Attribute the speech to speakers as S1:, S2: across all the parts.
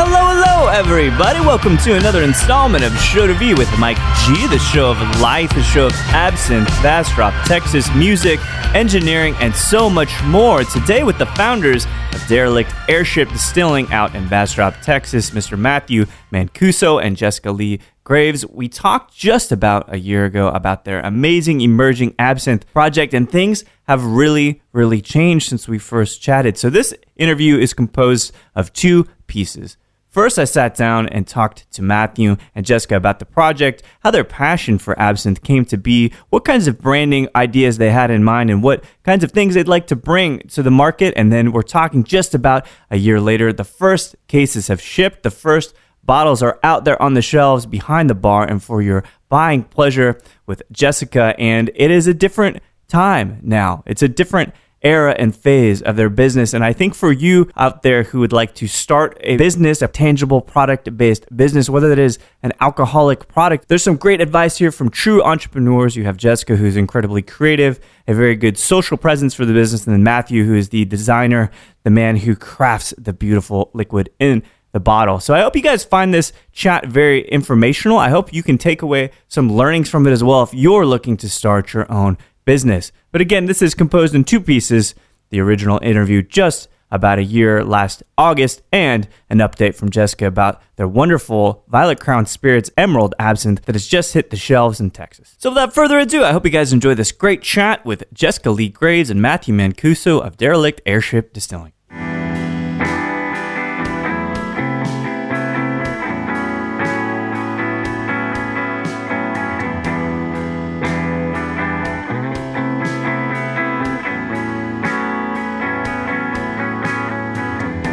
S1: Hello, everybody. Welcome to another installment of Show to Be with Mike G, the show of life, the show of absinthe, Bastrop, Texas, music, engineering, and so much more. Today with the founders of Derelict, Airship, Distilling out in Bastrop, Texas, Mr. Matthew Mancuso and Jessica Leigh Graves. We talked just about a year ago about their amazing emerging absinthe project, and things have really changed since we first chatted. So this interview is composed of two pieces. First, I sat down and talked to Matthew and Jessica about the project, how their passion for absinthe came to be, what kinds of branding ideas they had in mind, and what kinds of things they'd like to bring to the market. And then we're talking just about a year later. The first cases have shipped. The first bottles are out there on the shelves behind the bar and for your buying pleasure with Jessica. And it is a different time now. It's a different era and phase of their business. And I think for you out there who would like to start a business, a tangible product-based business, whether it is an alcoholic product, there's some great advice here from true entrepreneurs. You have Jessica, who's incredibly creative, a very good social presence for the business, and then Matthew, who is the designer, the man who crafts the beautiful liquid in the bottle. So I hope you guys find this chat very informational. I hope you can take away some learnings from it as well if you're looking to start your own business. But again, this is composed in two pieces: the original interview just about a year last August, and an update from Jessica about their wonderful Violent Crown Spirits Emerald Absinthe that has just hit the shelves in Texas. So without further ado, I hope you guys enjoy this great chat with Jessica Leigh Graves and Matthew Mancuso of Derelict, Airship, Distilling.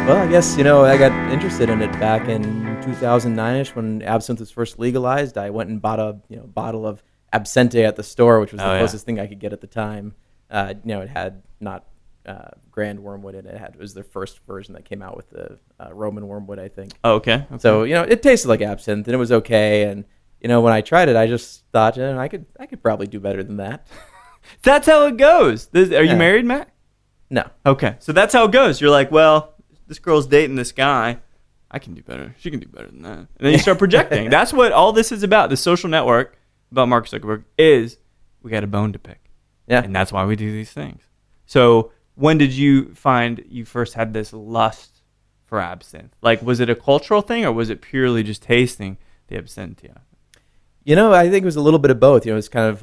S2: Well, I guess, I got interested in it back in 2009-ish when absinthe was first legalized. I went and bought a bottle of Absinthe at the store, which was the closest thing I could get at the time. It had not Grand Wormwood in it. It was their first version that came out with the Roman Wormwood, I think.
S1: Oh, okay.
S2: So, it tasted like absinthe, and it was okay. And, when I tried it, I just thought, I could probably do better than that.
S1: That's how it goes. Are you married, Matt?
S2: No.
S1: Okay. So that's how it goes. You're like, well, this girl's dating this guy. I can do better. She can do better than that. And then you start projecting. That's what all this is about. The social network about Mark Zuckerberg is we got a bone to pick.
S2: Yeah.
S1: And that's why we do these things. So when did you find you first had this lust for absinthe? Like, was it a cultural thing or was it purely just tasting the absinthe?
S2: I think it was a little bit of both. It's kind of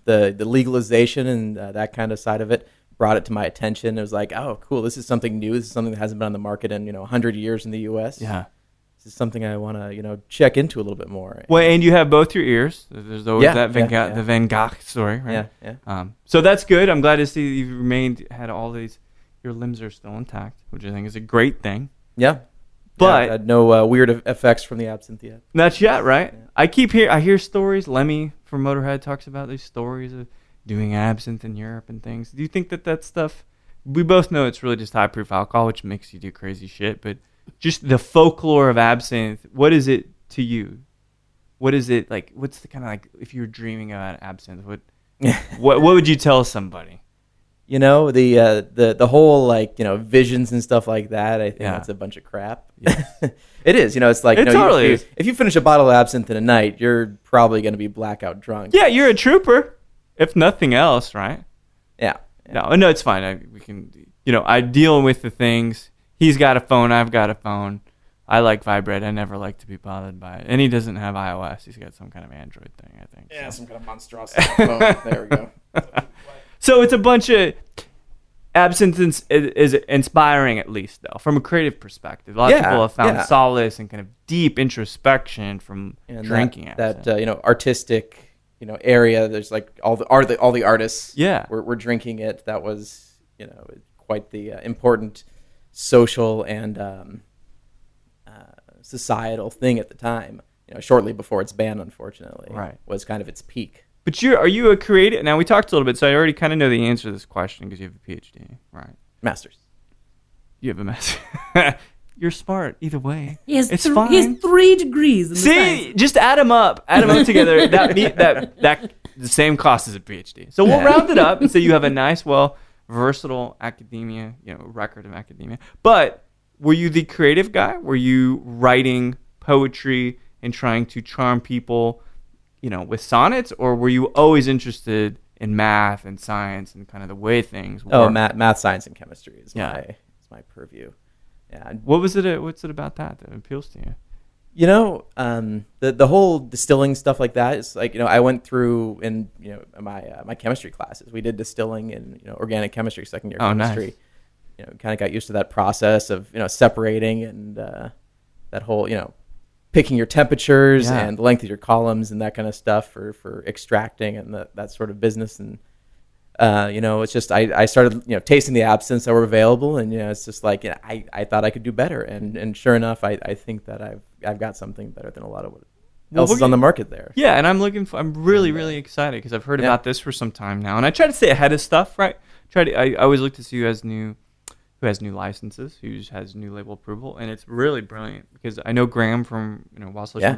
S2: the legalization and that kind of side of it brought it to my attention. It was like, oh, cool, this is something new. This is something that hasn't been on the market in 100 years in the U.S.
S1: Yeah.
S2: This is something I want to check into a little bit more.
S1: Well, and you have both your ears. There's always the Van Gogh story, right?
S2: Yeah.
S1: So that's good. I'm glad to see that you've had all these. Your limbs are still intact, which I think is a great thing.
S2: Yeah.
S1: But
S2: I had no weird effects from the absinthe yet.
S1: Not yet, right? Yeah. I hear stories. Lemmy from Motorhead talks about these stories of doing absinthe in Europe and things. Do you think that stuff, we both know it's really just high proof alcohol, which makes you do crazy shit, but just the folklore of absinthe, what is it to you? What is it like? What's the kind of like, if you were dreaming about absinthe, what would you tell somebody?
S2: The whole visions and stuff like that, I think that's a bunch of crap. Yes. It is. It's like,
S1: it totally is.
S2: If you finish a bottle of absinthe in a night, you're probably going to be blackout drunk.
S1: Yeah, you're a trooper. If nothing else, right?
S2: Yeah.
S1: No, it's fine. We can, I deal with the things. He's got a phone. I've got a phone. I like Vibrate. I never like to be bothered by it. And he doesn't have iOS. He's got some kind of Android thing, I think.
S2: Yeah, some kind of monstrosity phone. There we go.
S1: So it's a bunch of absinthe is inspiring, at least, though, from a creative perspective. A lot of people have found solace and kind of deep introspection from drinking absinthe.
S2: That artistic area. There's like all the artists.
S1: Yeah,
S2: were drinking it. That was quite the important social and societal thing at the time. Shortly before it's banned, unfortunately, was kind of its peak.
S1: But are you a creative? Now we talked a little bit, so I already kind of know the answer to this question because you have a PhD, right?
S2: Master's.
S1: You have a master. You're smart either way.
S3: It's fine. He has 3 degrees. In the science.
S1: Just add them up together. That the same cost as a PhD. So we'll round it up and say you have a nice, versatile academia, record of academia. But were you the creative guy? Were you writing poetry and trying to charm people, with sonnets, or were you always interested in math and science and kind of the way things work?
S2: Oh, math, science, and chemistry is my purview. Yeah.
S1: What's it about that appeals to you?
S2: The whole distilling stuff like that is like, I went through in my chemistry classes. We did distilling in organic chemistry, second year chemistry.
S1: Nice.
S2: Kind of got used to that process of separating and that whole picking your temperatures and the length of your columns and that kind of stuff for extracting and that sort of business. And it's just I started tasting the absinthes that were available, and it's just like I thought I could do better, and sure enough, I think that I've got something better than a lot of what else is on the market there.
S1: Yeah, and I'm really excited because I've heard about this for some time now, and I try to stay ahead of stuff, right? I always look to see who has new licenses, who has new label approval, and it's really brilliant because I know Graham from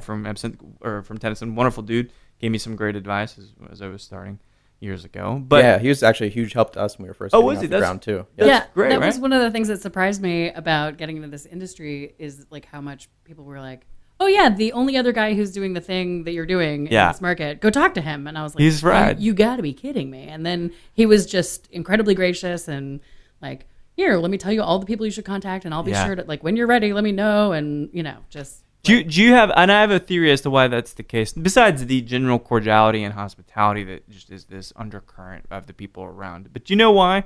S1: from Absinthe or from Tennyson, wonderful dude, gave me some great advice as I was starting years ago. But
S2: he was actually a huge help to us when we were first getting off the ground too.
S3: Yeah,
S1: great,
S3: that was one of the things that surprised me about getting into this industry is like how much people were like, oh yeah, the only other guy who's doing the thing that you're doing in this market, go talk to him. And I was like,
S1: he's rad.
S3: You got to be kidding me. And then he was just incredibly gracious and like, here, let me tell you all the people you should contact, and I'll be sure to, like, when you're ready, let me know, and, just...
S1: Do you have, and I have a theory as to why that's the case, besides the general cordiality and hospitality that just is this undercurrent of the people around. But do you know why?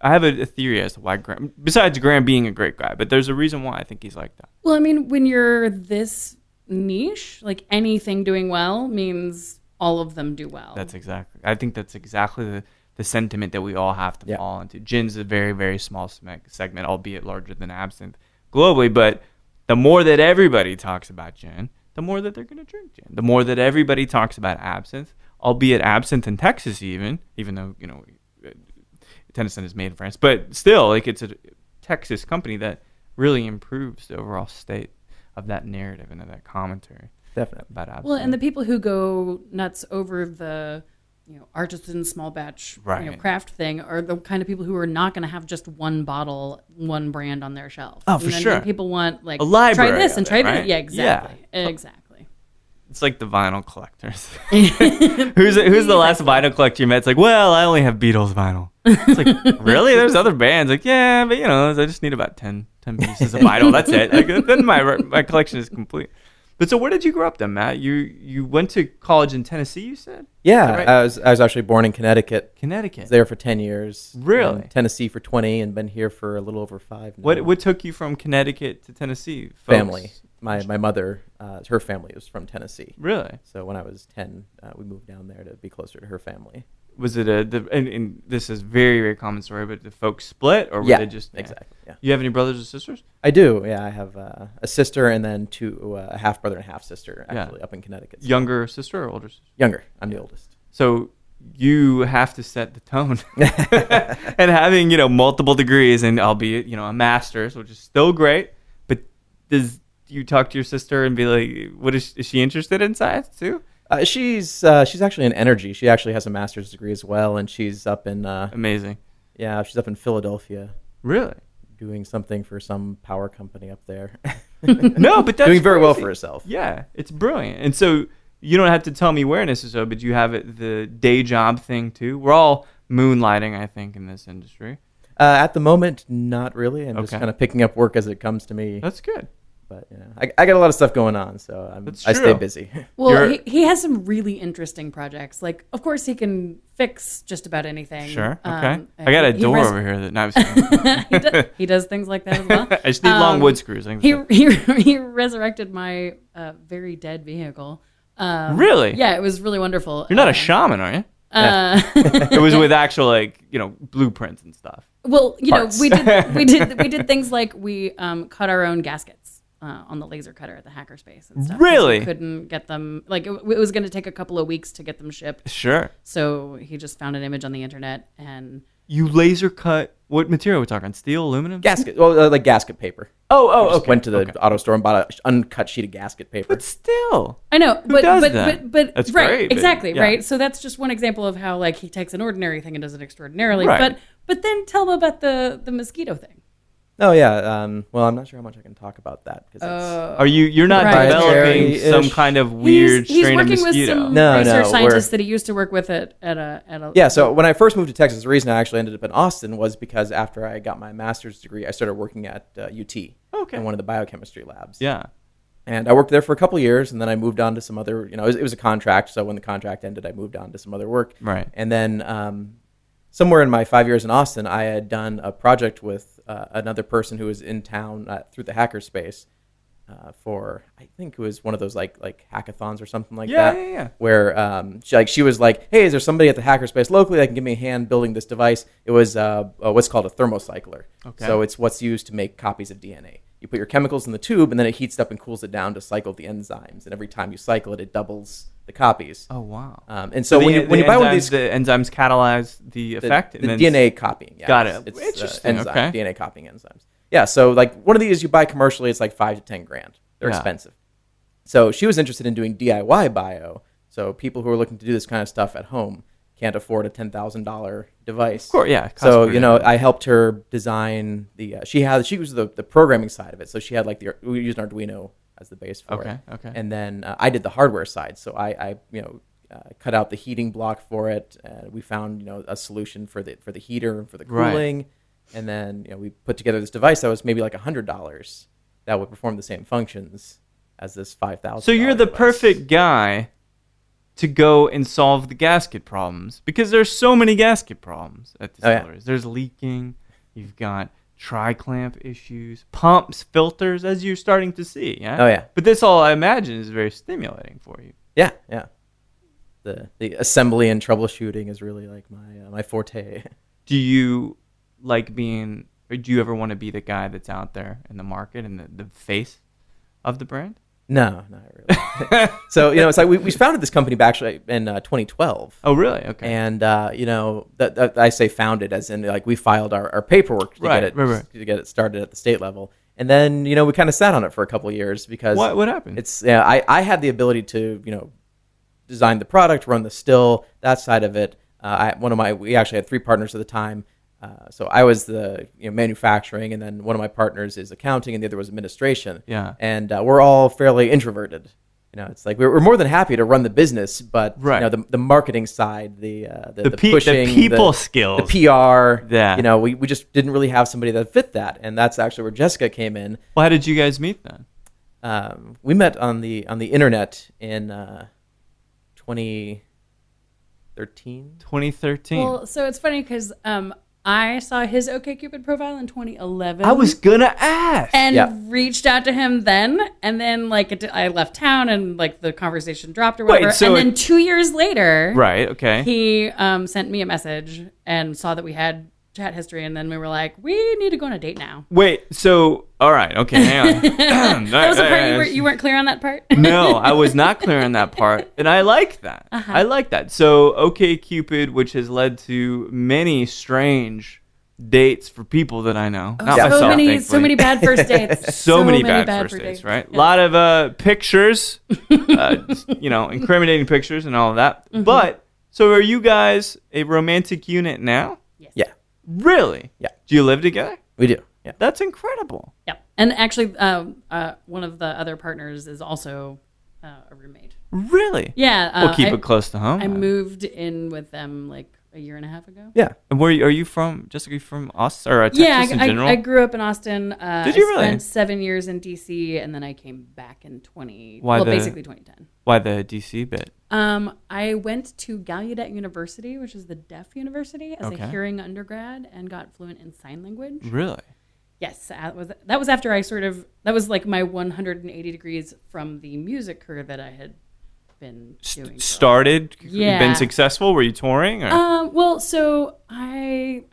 S1: I have a theory as to why Graham, besides Graham being a great guy, but there's a reason why I think he's like that.
S3: Well, I mean, when you're this niche, like, anything doing well means all of them do well.
S1: I think that's exactly the sentiment that we all have to fall into. Gin's a very, very small segment, albeit larger than absinthe globally. But the more that everybody talks about gin, the more that they're going to drink gin. The more that everybody talks about absinthe, albeit absinthe in Texas even though, Tennyson is made in France. But still, like, it's a Texas company that really improves the overall state of that narrative and of that commentary.
S2: Definitely.
S1: About absinthe.
S3: Well, and the people who go nuts over the... artisan small batch craft thing are the kind of people who are not going to have just one bottle, one brand on their shelf.
S1: Oh, for sure.
S3: People want like
S1: a library
S3: try this and try that.
S1: Right?
S3: Yeah, exactly. Yeah. Exactly.
S1: It's like the vinyl collectors. Who's the last vinyl collector you met? It's like, well, I only have Beatles vinyl. It's like, really? There's other bands. Like, yeah, but I just need about 10 pieces of vinyl. That's it. Like, then my collection is complete. But so where did you grow up then, Matt? You went to college in Tennessee, you said?
S2: Yeah,
S1: right?
S2: I was actually born in Connecticut.
S1: Connecticut.
S2: I was there for 10 years.
S1: Really?
S2: Tennessee for 20 and been here for a little over 5 now.
S1: What took you from Connecticut to Tennessee? Folks?
S2: Family. My mother, her family was from Tennessee.
S1: Really?
S2: So when I was 10, we moved down there to be closer to her family.
S1: Was it and this is very, very common story, but did folks split or were they just...
S2: Exactly, yeah.
S1: You have any brothers or sisters?
S2: I do, yeah. I have a sister and then a half-brother and half-sister, actually, up in Connecticut. So.
S1: Younger sister or older sister?
S2: Younger. I'm the oldest.
S1: So you have to set the tone. And having, multiple degrees and albeit, a master's, which is still great, but do you talk to your sister and be like, what is she interested in science too?
S2: She's actually in energy. She actually has a master's degree as well, and she's up in...
S1: Amazing.
S2: Yeah, she's up in Philadelphia.
S1: Really?
S2: Doing something for some power company up there.
S1: No, but that's
S2: doing very
S1: crazy.
S2: well for herself.
S1: Yeah, it's brilliant. And so you don't have to tell me where necessarily, but you have the day job thing too. We're all moonlighting, I think, in this industry.
S2: At the moment, not really. I'm just kind of picking up work as it comes to me.
S1: That's good.
S2: But I got a lot of stuff going on, so I stay busy.
S3: Well, he has some really interesting projects. Like, of course, he can fix just about anything.
S1: Sure. Okay. I got a door over here that knives.
S3: He does things like that as well.
S1: I just need long wood screws.
S3: He resurrected my very dead vehicle.
S1: Really?
S3: Yeah, it was really wonderful.
S1: You're not a shaman, are you? It was with actual blueprints and stuff.
S3: Well, we did things like we cut our own gaskets. on the laser cutter at the hackerspace and stuff.
S1: Really?
S3: He couldn't get them. Like it was going to take a couple of weeks to get them shipped.
S1: Sure.
S3: So he just found an image on the internet and.
S1: You laser cut. What material are we talking? Steel, aluminum?
S2: Gasket. Well, like gasket paper.
S1: Okay.
S2: Went to the auto store and bought an uncut sheet of gasket paper.
S1: But still.
S3: I know.
S1: Who does that?
S3: But
S1: that's
S3: right.
S1: great.
S3: Exactly.
S1: Yeah.
S3: Right. So that's just one example of how like he takes an ordinary thing and does it extraordinarily.
S1: Right.
S3: But then tell them about the mosquito thing.
S2: Oh yeah. Well, I'm not sure how much I can talk about that because
S1: Are you're not developing
S2: Right.
S1: some kind of weird
S3: he's
S1: strain of
S3: working
S1: mosquito?
S3: with some
S2: No,
S3: research
S2: no,
S3: scientists that he used to work with at a
S2: Yeah, so when I first moved to Texas, the reason I actually ended up in Austin was because after I got my master's degree, I started working at UT in one of the biochemistry labs.
S1: Yeah.
S2: And I worked there for a couple of years, and then I moved on to some other, it was a contract, so when the contract ended, I moved on to some other work.
S1: Right.
S2: And then somewhere in my 5 years in Austin, I had done a project with another person who was in town through the hackerspace for, I think it was one of those like hackathons or something like that.
S1: Yeah.
S2: Where she was like, hey, is there somebody at the hackerspace locally that can give me a hand building this device? It was what's called a thermocycler.
S1: Okay.
S2: So it's what's used to make copies of DNA. You put your chemicals in the tube, and then it heats up and cools it down to cycle the enzymes. And every time you cycle it, it doubles the copies.
S1: Oh, wow.
S2: And so when you buy one of these,
S1: the enzymes catalyze the effect.
S2: the DNA copying. Yeah,
S1: got it.
S2: It's
S1: Interesting.
S2: enzyme,
S1: Okay.
S2: DNA copying enzymes. Yeah, so like one of these you buy commercially, it's like $5,000 to $10,000. They're expensive. So she was interested in doing DIY bio. So people who are looking to do this kind of stuff at home can't afford a $10,000 device.
S1: Of course, yeah.
S2: So I helped her design the. She was the programming side of it. So she had like we used an Arduino as the base for it.
S1: Okay.
S2: And then I did the hardware side. So I cut out the heating block for it. We found a solution for the heater and for the cooling. Right. And then we put together this device that was maybe like $100 that would perform the same functions as this $5,000.
S1: So you're the
S2: device.
S1: perfect guy to go and solve the gasket problems, because there's so many gasket problems at distilleries. There's leaking. You've got tri-clamp issues, pumps, filters, as you're starting to see. Yeah.
S2: Oh yeah.
S1: But this all, I imagine, is very stimulating for you.
S2: Yeah. The assembly and troubleshooting is really like my forte.
S1: Do you like being, or do you ever want to be the guy that's out there in the market and the face of the brand?
S2: No, not really. So it's like we founded this company back actually in 2012.
S1: Oh, really? Okay.
S2: And that I say founded as in like we filed our paperwork to get it started at the state level, and then we kind of sat on it for a couple of years because
S1: what happened?
S2: It's I had the ability to design the product, run the still, that side of it. We actually had 3 partners at the time. So I was the manufacturing, and then one of my partners is accounting, and the other was administration.
S1: Yeah.
S2: And we're all fairly introverted. It's like we're more than happy to run the business, but the marketing side, the pushing,
S1: the people skills,
S2: the PR.
S1: Yeah.
S2: We just didn't really have somebody that fit that, and that's actually where Jessica came in.
S1: Well, how did you guys meet then?
S2: We met on the internet in 2013.
S1: 2013.
S3: Well, so it's funny because I saw his OkCupid profile in 2011.
S1: I was gonna ask,
S3: and reached out to him then, and then I left town, and the conversation dropped or whatever.
S1: Wait, so
S3: then 2 years later,
S1: right? Okay,
S3: he sent me a message and saw that we had chat history, and then we were like, we need to go on a date now.
S1: Wait, so all right, okay, hang on.
S3: That was the part you weren't clear on that part.
S1: No, I was not clear on that part, and I like that. Uh-huh. I like that. So OkCupid, which has led to many strange dates for people that I know. Not myself, thankfully.
S3: So many bad first dates.
S1: so many bad first dates, right? A lot of pictures, incriminating pictures and all of that. Mm-hmm. But so are you guys a romantic unit now?
S3: Yes.
S2: Yeah.
S1: Really?
S2: Yeah.
S1: Do you live together?
S2: We do. Yeah.
S1: That's incredible.
S3: Yeah. And actually, one of the other partners is also a roommate.
S1: Really?
S3: Yeah.
S1: We'll keep it close to home.
S3: I moved in with them a year and a half ago.
S2: Yeah.
S1: And where are you from? Jessica, you from Austin or Texas in general?
S3: I grew up in Austin.
S1: Did you really?
S3: I spent 7 years in D.C. and then I came back in basically 2010.
S1: Why the D.C. bit?
S3: I went to Gallaudet University, which is the deaf university, as a hearing undergrad, and got fluent in sign language.
S1: Really?
S3: Yes, that was after that was like my 180 degrees from the music career that I had been doing.
S1: Started?
S3: Yeah.
S1: Been successful? Were you touring? Or?
S3: Well, so the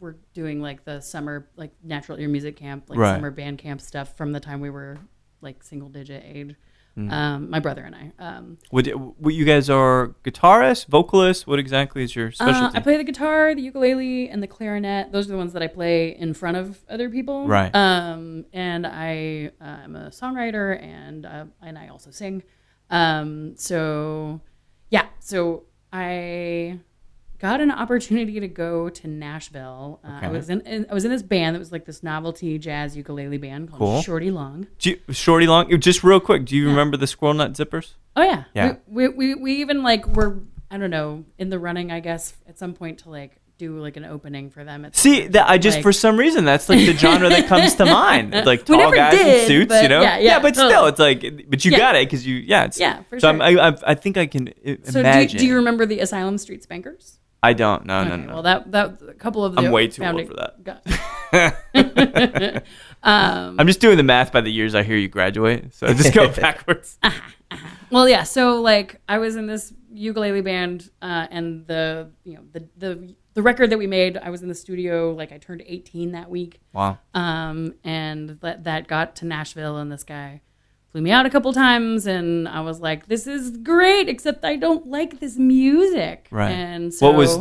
S3: were doing like the summer, like natural ear music camp, like summer band camp stuff from the time we were like single digit age. My brother and I.
S1: What you guys are guitarists, vocalists? What exactly is your specialty?
S3: I play the guitar, the ukulele, and the clarinet. Those are the ones that I play in front of other people.
S1: Right.
S3: And I am a songwriter, and I also sing. So I got an opportunity to go to Nashville. I was in this band that was like this novelty jazz ukulele band called Shorty Long.
S1: Shorty Long. Just real quick, do you remember the Squirrel Nut Zippers?
S3: Oh yeah.
S1: Yeah.
S3: We even like were, I don't know, in the running, I guess, at some point to like do like an opening for them.
S1: For some reason that's like the genre that comes to mind. It's like tall guys in suits, you know.
S3: Yeah,
S1: but
S3: totally.
S1: Still, it's like, but you got it because you,
S3: for
S1: so
S3: sure.
S1: I think I can imagine.
S3: So do you remember the Asylum Street Spankers?
S1: I don't. No.
S3: Well, that a couple of the
S1: I'm way too old for that. I'm just doing the math by the years I hear you graduate, so I just go backwards.
S3: Well, yeah. So like, I was in this ukulele band, and the record that we made, I was in the studio. Like, I turned 18 that week.
S1: Wow.
S3: And that got to Nashville, and this guy flew me out a couple times, and I was like, this is great, except I don't like this music.
S1: Right.
S3: And so
S1: what's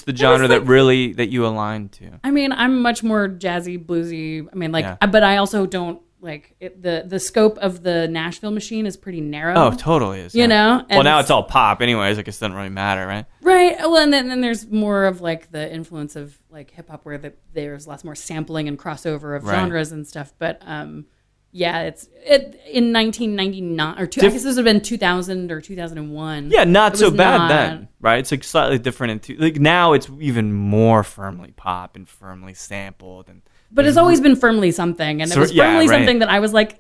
S1: the genre that you aligned to?
S3: I mean, I'm much more jazzy, bluesy. I mean, but I also don't like it, the scope of the Nashville machine is pretty narrow.
S1: Oh, totally is.
S3: You know?
S1: Well, now it's all pop anyways. I guess it doesn't really matter, right?
S3: Right. Well, and then there's more of like the influence of like hip hop where there's lots more sampling and crossover of genres and stuff. But yeah, it's in 1999 or I guess this would have been 2000 or 2001.
S1: Yeah, not so bad then, right? It's like slightly different. Like now, it's even more firmly pop and firmly sampled,
S3: but it's always been firmly something, and it was firmly something that I was like,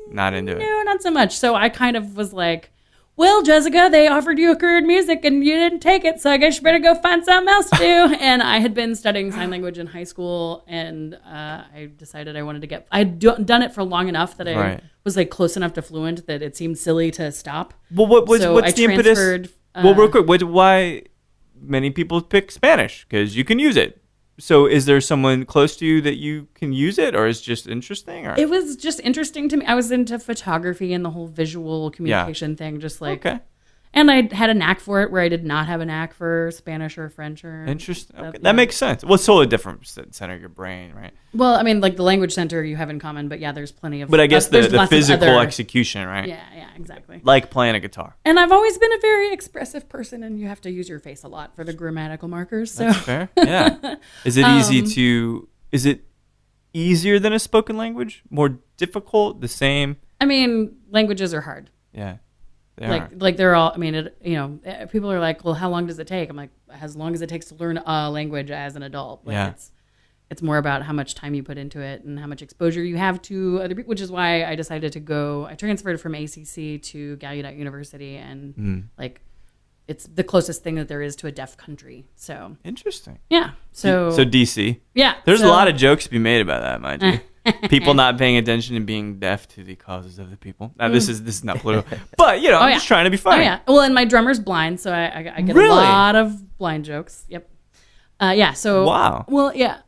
S1: not into it.
S3: No, not so much. So I kind of was like, well, Jessica, they offered you a career in music and you didn't take it, so I guess you better go find something else to do. And I had been studying sign language in high school, and I decided I wanted to I'd done it for long enough that I was like close enough to fluent that it seemed silly to stop.
S1: Well, what's the impetus? Real quick, why many people pick Spanish? Because you can use it. So is there someone close to you that you can use it, or is it just interesting? Or?
S3: It was just interesting to me. I was into photography and the whole visual communication thing, just like... Okay. And I had a knack for it where I did not have a knack for Spanish or French or...
S1: Interesting. Okay. That makes sense. Well, it's totally different center of your brain, right?
S3: Well, I mean, like the language center you have in common, but yeah, there's plenty of...
S1: But I guess the physical execution, right?
S3: Yeah, exactly.
S1: Like playing a guitar.
S3: And I've always been a very expressive person, and you have to use your face a lot for the grammatical markers. So.
S1: That's fair. Yeah. Is it Is it easier than a spoken language? More difficult? The same?
S3: I mean, languages are hard.
S1: Yeah.
S3: Like they're all, I mean, people are like, well, how long does it take? I'm like, as long as it takes to learn a language as an adult. Like it's more about how much time you put into it and how much exposure you have to other people, which is why I decided to go, I transferred from ACC to Gallaudet University, and like, it's the closest thing that there is to a deaf country. So
S1: interesting.
S3: Yeah. So
S1: DC.
S3: Yeah.
S1: There's a lot of jokes to be made about that, mind you. People not paying attention and being deaf to the causes of the people. Now, this is not political, but I'm just trying to be funny.
S3: Oh yeah. Well, and my drummer's blind, so I get a lot of blind jokes. Yep. Yeah. So.
S1: Wow.
S3: Well, yeah.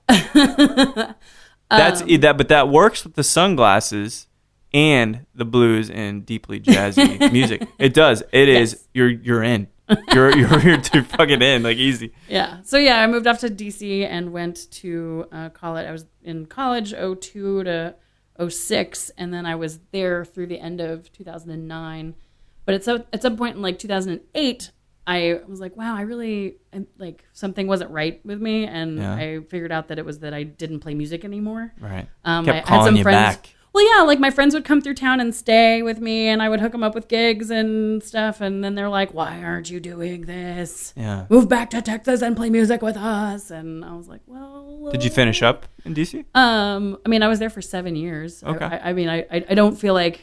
S1: But that works with the sunglasses and the blues and deeply jazzy music. It does. It is. You're in. You're too fucking in, like easy.
S3: Yeah. So yeah, I moved off to DC and went to college. I was in college 2002 to 2006, and then I was there through the end of 2009. But at some point in like 2008, I was like, wow, I really like something wasn't right with me, and I figured out that it was that I didn't play music anymore.
S1: Right.
S3: Kept calling you back. Well, yeah, like my friends would come through town and stay with me, and I would hook them up with gigs and stuff, and then they're like, why aren't you doing this?
S1: Yeah.
S3: Move back to Texas and play music with us. And I was like, well...
S1: Did you finish up in D.C.?
S3: I mean, I was there for 7 years.
S1: Okay.
S3: I don't feel like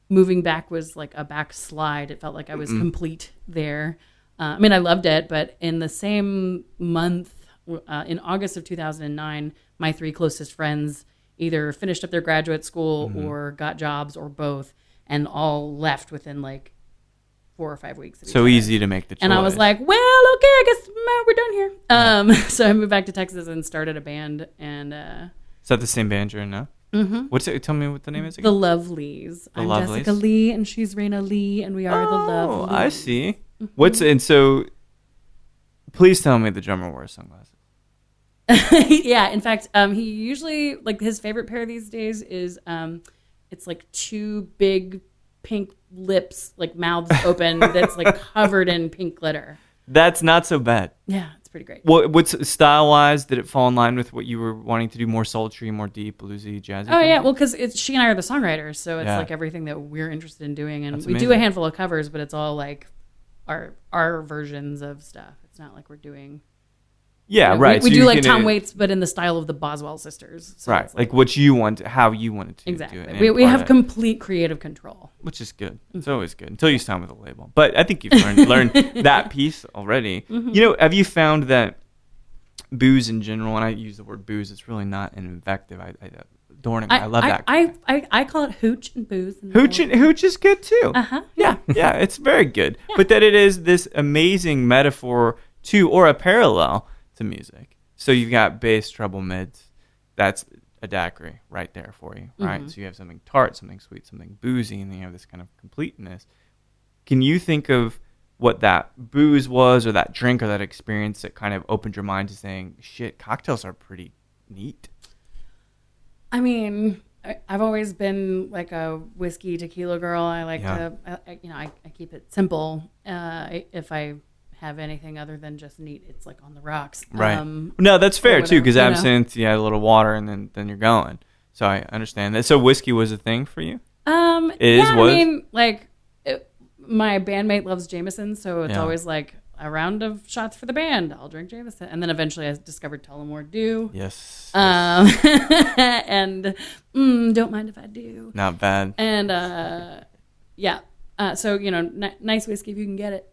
S3: moving back was like a backslide. It felt like I was complete there. I mean, I loved it, but in the same month, in August of 2009, my 3 closest friends either finished up their graduate school or got jobs or both, and all left within like 4 or 5 weeks.
S1: So easy to make the choice.
S3: And I was like, well, okay, I guess we're done here. So I moved back to Texas and started a band. And
S1: is that the same band you're in now? Mm-hmm. What's it? Tell me what the name is again.
S3: The Lovelies. I'm Jessica Leigh, and she's Raina Leigh, and we are the Lovelies.
S1: Oh, I see. Mm-hmm. And so, please tell me the drummer wears sunglasses.
S3: Yeah, in fact, he usually, like, his favorite pair these days is, it's like 2 big pink lips, like mouths open, that's like covered in pink glitter.
S1: That's not so bad.
S3: Yeah, it's pretty great.
S1: What's style-wise? Did it fall in line with what you were wanting to do? More sultry, more deep, bluesy, jazzy?
S3: Oh, yeah. Well, because she and I are the songwriters, so it's like everything that we're interested in doing. And we do a handful of covers, but it's all like our versions of stuff. It's not like we're doing...
S1: Yeah, right.
S3: We do like Tom Waits, but in the style of the Boswell sisters. So
S1: right, like what you want, how you wanted to
S3: exactly.
S1: do it.
S3: We have complete creative control.
S1: Which is good. It's always good, until you sign with a label. But I think you've learned that piece already. Mm-hmm. Have you found that booze in general, and I use the word booze, it's really not an invective. I love that.
S3: I call it hooch and booze.
S1: Hooch is good too.
S3: Uh-huh.
S1: Yeah, it's very good. Yeah. But that it is this amazing metaphor to, or a parallel to music. So you've got bass, treble, mids. That's a daiquiri right there for you, right? Mm-hmm. So you have something tart, something sweet, something boozy, and then you have this kind of completeness. Can you think of what that booze was, or that drink, or that experience that kind of opened your mind to saying, shit, cocktails are pretty neat?
S3: I mean, I've always been like a whiskey tequila girl. I like to, I keep it simple. If I have anything other than just neat, it's like on the rocks.
S1: Right. No, that's fair too, because absinthe, you add a little water and then you're going. So I understand that. So whiskey was a thing for you?
S3: I mean, like, my bandmate loves Jameson, so it's always like a round of shots for the band. I'll drink Jameson. And then eventually I discovered Tullamore Dew.
S1: Yes.
S3: And don't mind if I do.
S1: Not bad.
S3: And so, nice whiskey if you can get it.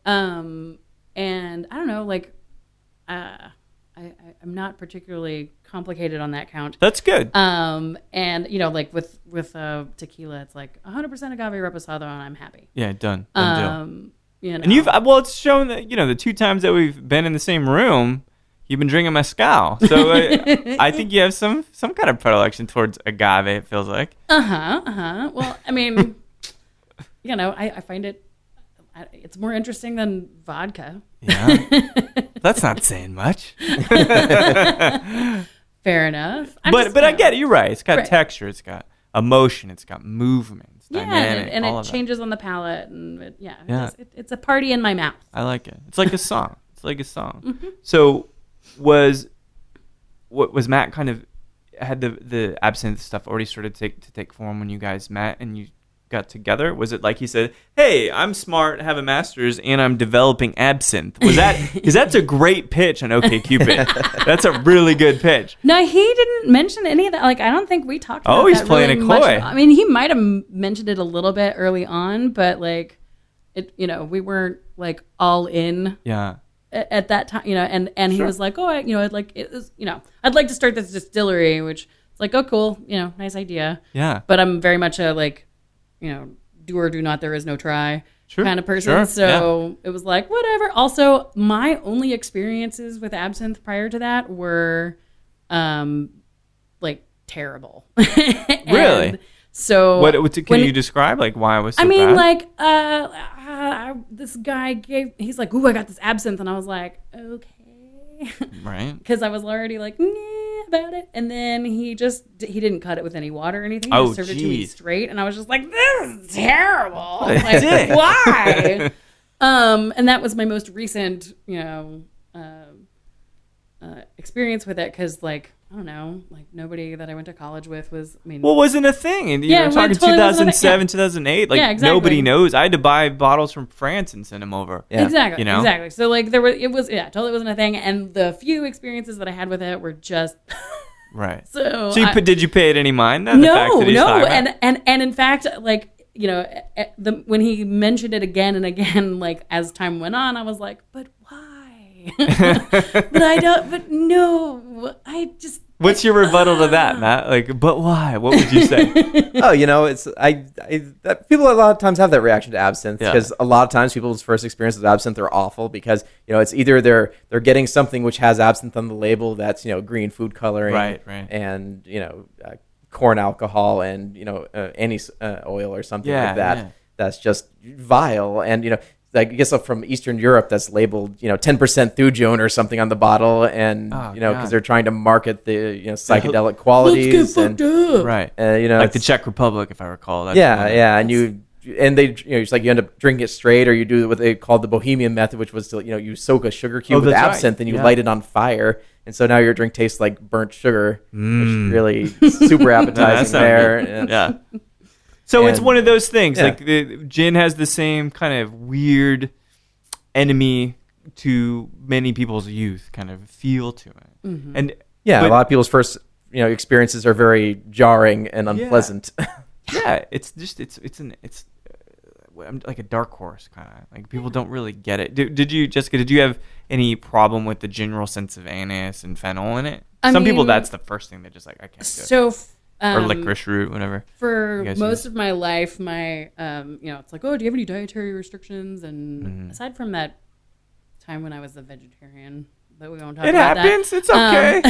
S3: And I don't know, like, I'm not particularly complicated on that count.
S1: That's good.
S3: And like with tequila, it's like 100% agave reposado, and I'm happy.
S1: Yeah, done deal.
S3: And
S1: it's shown that the 2 times that we've been in the same room, you've been drinking mezcal. So I think you have some kind of predilection towards agave. It feels like.
S3: Well, I mean, I find it. It's more interesting than vodka.
S1: Yeah, that's not saying much.
S3: Fair enough.
S1: But I get it. You're right. It's got texture. It's got emotion. It's got movement. It's dynamic.
S3: And it changes on the palate. And it's a party in my mouth.
S1: I like it. It's like a song.
S3: Mm-hmm.
S1: So was Matt kind of had the absinthe stuff already started to take form when you guys met and you got together? Was it like he said, hey, I'm smart, have a master's, and I'm developing absinthe? Was that, because that's a great pitch on OkCupid. That's a really good pitch.
S3: No, he didn't mention any of that. Like, I don't think we talked about
S1: he's playing
S3: really
S1: a coy.
S3: I mean, he might have mentioned it a little bit early on, but like, we weren't like all in.
S1: Yeah.
S3: At that time, and he was like, I'd like to start this distillery, which is like, oh, cool, nice idea.
S1: Yeah.
S3: But I'm very much a like, do or do not, there is no try kind of person.
S1: Sure.
S3: So it was like, whatever. Also, my only experiences with absinthe prior to that were like terrible.
S1: Really?
S3: So
S1: can you describe like why it was so bad?
S3: I mean, like this guy he's like, ooh, I got this absinthe, and I was like, okay.
S1: Right.
S3: Because I was already like, about it, and then he didn't cut it with any water or anything. He just served it to me straight, and I was just like, this is terrible. Like, why? And that was my most recent, experience with it, because like, I don't know, like nobody that I went to college with
S1: wasn't a thing. And you were talking totally 2007, 2008. Like, exactly. Nobody knows. I had to buy bottles from France and send them over.
S3: Yeah. Exactly. Exactly. So like totally wasn't a thing. And the few experiences that I had with it were just
S1: right.
S3: So
S1: did you pay it any mind then?
S3: No. And in fact, like, when he mentioned it again and again, like as time went on, I was like, but why? But
S1: What's your rebuttal to that, Matt? Like, but why? What would you say?
S2: Oh, it's that people a lot of times have that reaction to absinthe because a lot of times people's first experiences with absinthe are awful because it's either they're getting something which has absinthe on the label that's green food coloring,
S1: right,
S2: and corn alcohol and anise oil or something like that. Yeah. That's just vile, and I guess from Eastern Europe that's labeled 10% thujone or something on the bottle, and because they're trying to market the psychedelic qualities.
S3: Let's get fucked up.
S1: Right.
S2: Like
S1: the Czech Republic, if I recall. That's
S2: and they it's like you end up drinking it straight, or you do what they called the Bohemian method, which was to you soak a sugar cube with absinthe and you light it on fire, and so now your drink tastes like burnt sugar, which is really super appetizing there.
S1: Yeah. So it's one of those things. Like the gin has the same kind of weird enemy to many people's youth kind of feel to it. Mm-hmm. And
S2: a lot of people's first experiences are very jarring and unpleasant.
S1: Yeah, it's like a dark horse kind of. Like people don't really get it. Did you, Jessica? Did you have any problem with the general sense of anise and fennel in it? Some people, that's the first thing they're just like, I can't do it. Or licorice root, whatever.
S3: For most of my life, my it's like, oh, do you have any dietary restrictions? And aside from that time when I was a vegetarian, but we won't talk about that. It happens.
S1: It's okay.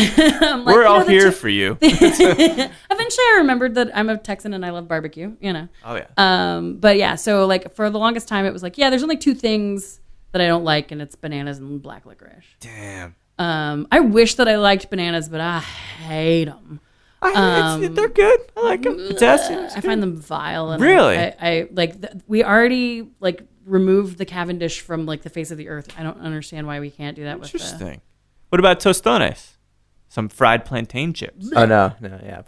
S1: We're all here for you.
S3: Eventually, I remembered that I'm a Texan and I love barbecue.
S1: Oh yeah.
S3: But yeah, so like for the longest time, it was like, there's only two things that I don't like, and it's bananas and black licorice.
S1: Damn.
S3: I wish that I liked bananas, but I hate them.
S1: They're good. I like them.
S3: I find them vile. And
S1: really?
S3: I we already removed the Cavendish from the face of the earth. I don't understand why we can't do that.
S1: Interesting. What about tostones? Some fried plantain chips.
S2: Oh no,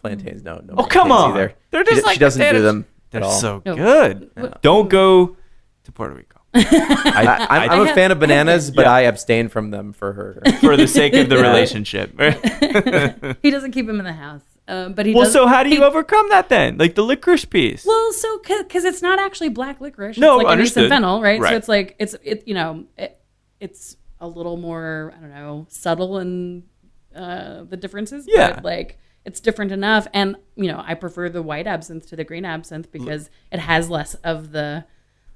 S2: plantains no.
S1: Oh come on,
S2: either.
S1: They're just
S2: she doesn't do them at all.
S1: They're so good. No. Don't go to Puerto Rico.
S2: I'm a fan of bananas, but I abstain from them for
S1: the sake of the relationship.
S3: He doesn't keep them in the house. But he
S1: so how do you overcome that then? Like the licorice piece?
S3: Well, so because it's not actually black licorice.
S1: No,
S3: it's like
S1: understood.
S3: Anise and fennel, right? So it's like it's a little more subtle in the differences.
S1: Yeah.
S3: But it's different enough, and I prefer the white absinthe to the green absinthe because it has less of the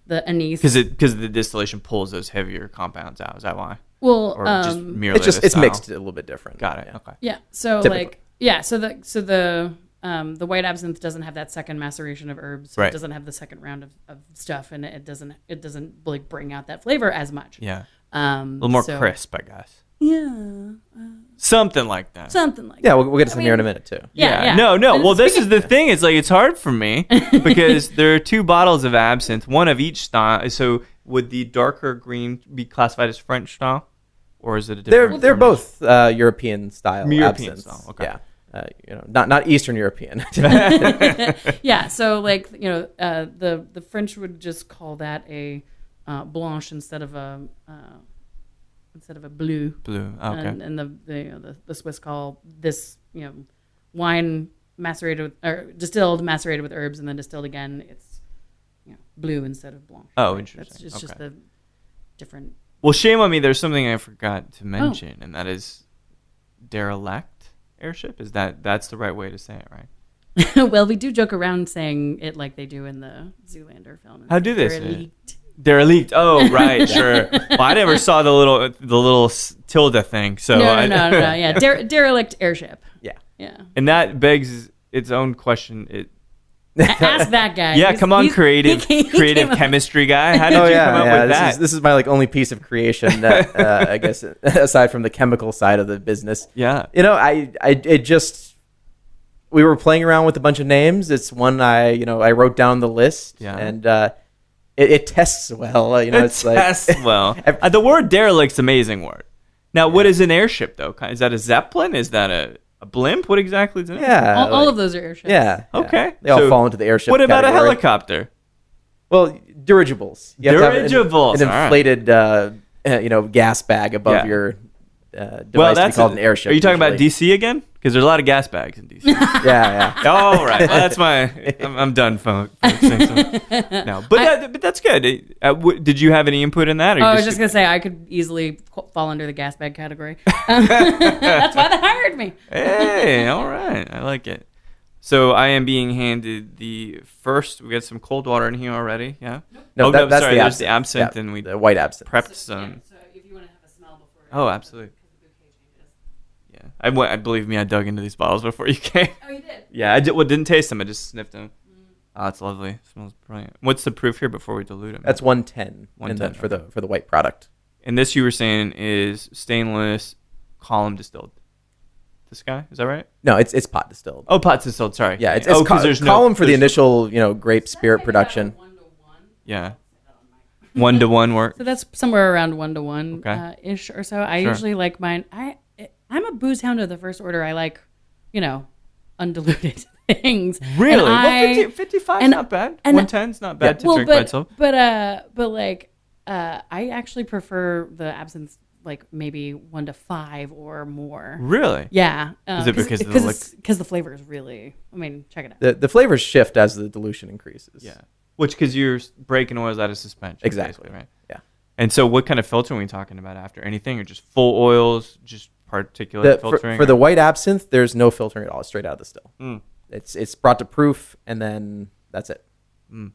S3: anise.
S1: Because the distillation pulls those heavier compounds out. Is that why?
S3: Well,
S1: or just merely
S2: it's mixed a little bit different.
S1: Got it. Okay.
S3: Yeah. So
S2: typically.
S3: So the white absinthe doesn't have that second maceration of herbs.
S1: Right.
S3: It doesn't have the second round of stuff, and it doesn't bring out that flavor as much.
S1: Yeah. A little more crisp, I guess.
S3: Yeah.
S1: Something like that.
S2: Yeah, we'll get to some here in a minute too.
S3: Yeah.
S1: No. Well, this is the thing. It's it's hard for me because there are two bottles of absinthe, one of each style. So would the darker green be classified as French style, or is it a different?
S2: They're both European style.
S1: European
S2: absinthe.
S1: style. Okay.
S2: Yeah. Not Eastern European.
S3: Yeah. So the French would just call that a blanche instead of a blue.
S1: Blue. Okay.
S3: And the Swiss call this wine macerated distilled macerated with herbs and then distilled again. It's blue instead of blanche.
S1: Oh, interesting.
S3: That's just the different.
S1: Well, shame on me. There's something I forgot to mention, and that is Derelict Airship. That's the right way to say it, right?
S3: Well, we do joke around saying it like they do in the Zoolander film.
S1: How do they say it? Derelict. Oh, right, sure. Well, I never saw the little tilde thing. So
S3: no. Yeah, derelict airship.
S2: Yeah.
S1: And that begs its own question.
S3: Ask that guy.
S1: Yeah, come on, creative chemistry guy. How did you come up with that?
S2: This is my only piece of creation that I guess aside from the chemical side of the business.
S1: Yeah.
S2: We were playing around with a bunch of names. It's one I wrote down the list.
S1: Yeah.
S2: And it tests well.
S1: Tests well. The word derelict's an amazing word. Now, what is an airship though? Is that a zeppelin? Is that a blimp? What exactly is it?
S2: Yeah.
S3: All of those are airships.
S2: Yeah.
S1: Okay.
S2: They all fall into the airship
S1: What about
S2: category.
S1: a helicopter?
S2: Well, dirigibles. You have to have an inflated, gas bag above your device to be called an Airship.
S1: Are you talking about
S2: usually.
S1: DC again? Because there's a lot of gas bags in DC.
S2: Yeah.
S1: Oh, right. Well, that's I'm done, folks. No, but that's good. Did you have any input in that? Or
S3: I was just gonna say I could easily fall under the gas bag category. That's why they hired me.
S1: Hey, all right. I like it. So I am being handed the first. We got some cold water in here already. Yeah.
S2: No, that's
S1: sorry.
S2: the
S1: There's the absinthe,
S2: yeah,
S1: and we
S2: the white absinthe.
S1: prepped some.
S3: So if you want to have a smell before.
S1: Oh, absolutely. Yeah, I believe me. I dug into these bottles before you came.
S3: Oh, you did.
S1: Yeah, I didn't taste them. I just sniffed them. Oh, it's lovely. It smells brilliant. What's the proof here before we dilute them?
S2: That's 110.
S1: 110
S2: for the white product.
S1: And this you were saying is stainless column distilled. This guy, is that right?
S2: No, it's pot distilled.
S1: Oh, pot distilled. Sorry.
S2: Yeah, it's
S1: there's
S2: column for the initial grape spirit production.
S1: Yeah. 1-to-1 work.
S3: So that's somewhere around 1-to-1
S1: Okay.
S3: ish or so. I usually like mine. I'm a booze hound of the first order. I like, undiluted things.
S1: Really?
S3: And
S1: Well, 55 is not bad. 110 is not bad to drink by itself.
S3: But I actually prefer the absinthe like maybe 1 to 5 or more.
S1: Really?
S3: Yeah.
S1: Is it because
S3: the flavor is really? I mean, check it out.
S2: The flavors shift as the dilution increases.
S1: Yeah. Because you're breaking oils out of suspension.
S2: Exactly.
S1: Right.
S2: Yeah.
S1: And so, what kind of filtering are we talking about after? Anything, or just full oils, just particulate filtering?
S2: For the white absinthe, there's no filtering at all. It's straight out of the still.
S1: Mm.
S2: It's brought to proof, and then that's it.
S1: Mm.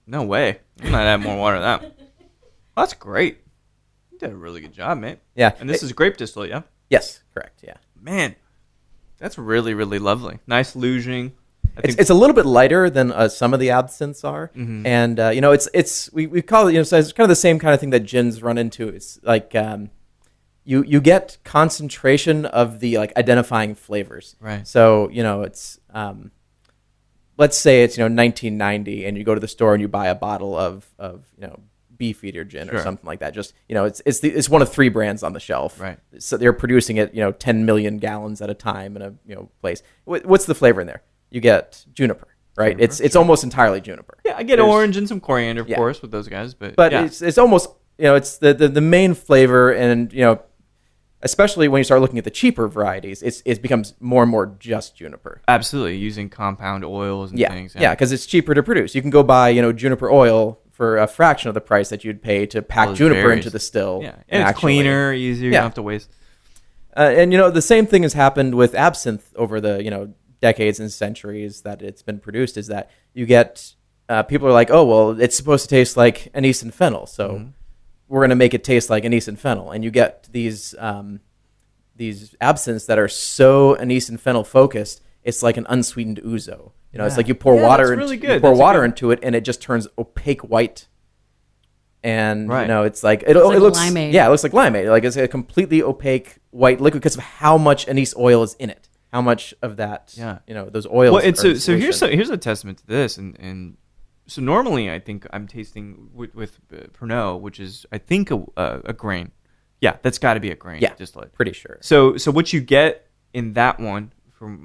S1: No way. I'm not adding more water to that. Well, that's great. You did a really good job, mate.
S2: Yeah.
S1: And this is grape distillate, yeah?
S2: Yes, correct. Yeah.
S1: Man, that's really, really lovely. Nice luging.
S2: It's a little bit lighter than some of the absinthes are, and we call it so it's kind of the same kind of thing that gins run into. It's like you get concentration of the identifying flavors.
S1: Right.
S2: So it's let's say it's 1990, and you go to the store and you buy a bottle of Beefeater gin or something like that. Just it's one of 3 brands on the shelf.
S1: Right.
S2: So they're producing it 10 million gallons at a time in a place. What's the flavor in there? You get juniper, right? It's almost entirely juniper.
S1: Yeah, I get orange and some coriander, of course, with those guys. But yeah.
S2: it's almost it's the main flavor, and especially when you start looking at the cheaper varieties, it becomes more and more just juniper.
S1: Absolutely, using compound oils and things.
S2: Yeah, because it's cheaper to produce. You can go buy juniper oil for a fraction of the price that you'd pay to pack juniper into the still.
S1: Yeah, and it's cleaner, easier. You don't have to waste.
S2: And the same thing has happened with absinthe over the decades and centuries that it's been produced. Is that you get people are like, oh well, it's supposed to taste like anise and fennel, so we're going to make it taste like anise and fennel, and you get these absinthes that are so anise and fennel focused. It's like an unsweetened ouzo. It's like you pour water into it, and it just turns opaque white. And it's like it looks
S3: limeade.
S2: Yeah, it looks like limeade. Like it's a completely opaque white liquid because of how much anise oil is in it. How much of that? Those oils.
S1: Well, and so here's a testament to this, and so normally I think I'm tasting with Pernod, which is I think a grain. Yeah, that's got to be a grain.
S2: Yeah,
S1: distillate.
S2: Pretty sure.
S1: So what you get in that one, from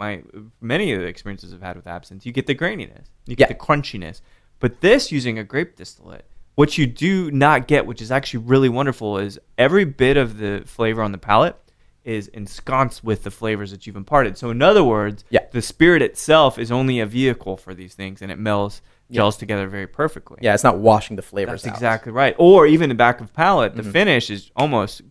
S1: many of the experiences I've had with absinthe, you get the graininess, you get the crunchiness. But this, using a grape distillate, what you do not get, which is actually really wonderful, is every bit of the flavor on the palate is ensconced with the flavors that you've imparted. So in other words, the spirit itself is only a vehicle for these things, and it gels together very perfectly.
S2: Yeah, it's not washing the flavors out.
S1: That's exactly right. Or even the back of palate, the finish is almost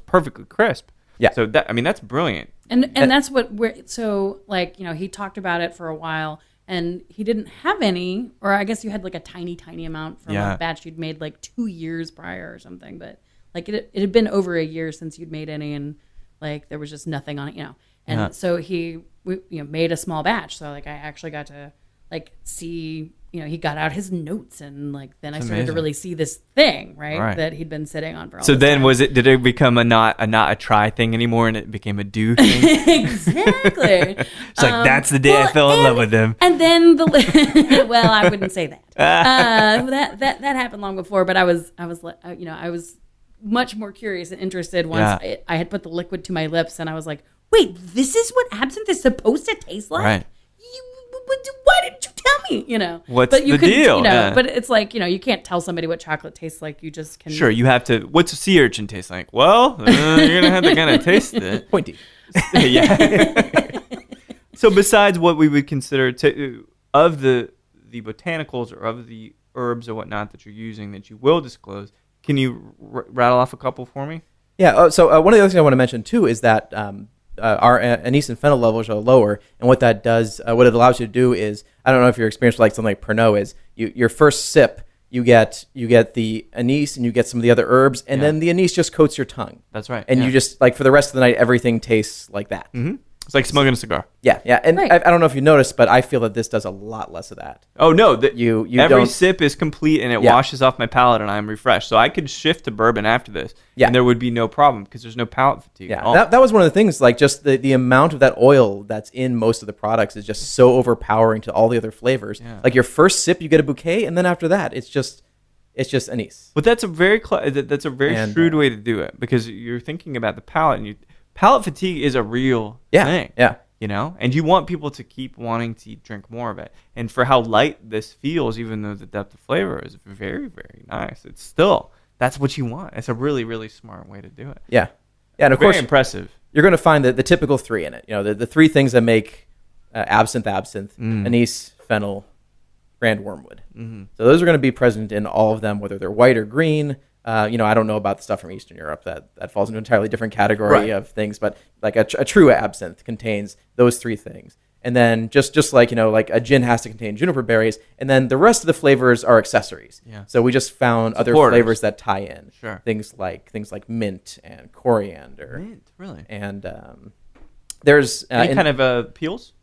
S1: perfectly crisp.
S2: Yeah.
S1: So that's brilliant.
S3: And that's what he talked about it for a while, and he didn't have any, or I guess you had like a tiny amount from a batch you'd made like 2 years prior or something, but like it had been over a year since you'd made any, and like there was just nothing on it, And so he made a small batch. So like I actually got to like see, he got out his notes, and like then I started to really see this thing, right? That he'd been sitting on for all
S1: So
S3: this
S1: then
S3: time.
S1: did it become a not a try thing anymore, and it became a do thing?
S3: Exactly.
S1: It's like that's the day I fell in love with him.
S3: And then well, I wouldn't say that. That happened long before, but I was much more curious and interested once I had put the liquid to my lips, and I was like, wait, this is what absinthe is supposed to taste like?
S1: Right.
S3: Why didn't you tell me
S1: What's
S3: but you
S1: the deal?
S3: But it's like, you can't tell somebody what chocolate tastes like. You just can.
S1: Sure, you have to. What's a sea urchin taste like? Well, you're gonna have to kind of taste it.
S2: Pointy.
S1: Yeah. So besides what we would consider of the botanicals or of the herbs or whatnot that you're using that you will disclose, can you rattle off a couple for me?
S2: Yeah. So one of the other things I want to mention too is that our anise and fennel levels are lower, and what that does, what it allows you to do is, I don't know if your experience with like something like Pernod is, your first sip, you get the anise and you get some of the other herbs, and then the anise just coats your tongue.
S1: That's right.
S2: And you just, like, for the rest of the night, everything tastes like that.
S1: Mm-hmm. It's like smoking a cigar.
S2: Yeah. And
S3: right.
S2: I don't know if you noticed, but I feel that this does a lot less of that.
S1: Oh, no. Every
S2: don't,
S1: sip is complete, and it washes off my palate, and I'm refreshed. So I could shift to bourbon after this, and there would be no problem because there's no palate fatigue at all.
S2: That was one of the things, like, just the amount of that oil that's in most of the products is just so overpowering to all the other flavors. Yeah. Like, your first sip, you get a bouquet, and then after that, it's just anise.
S1: But that's a very shrewd way to do it, because you're thinking about the palate, and palate fatigue is a real thing. Yeah. And you want people to keep wanting to drink more of it. And for how light this feels, even though the depth of flavor is very, very nice, it's still, that's what you want. It's a really, really smart way to do it.
S2: Yeah. Yeah, and of course,
S1: impressive.
S2: You're going to find the typical three in it. The three things that make absinthe, anise, fennel, grand wormwood. Mm-hmm. So those are going to be present in all of them, whether they're white or green. I don't know about the stuff from Eastern Europe. That falls into an entirely different category of things. But like a true absinthe contains those three things. And then just like, like a gin has to contain juniper berries. And then the rest of the flavors are accessories. Yeah. So we just found other flavors that tie in. Sure. Things like mint and coriander. Mint, really? And there's...
S1: Any kind of peels?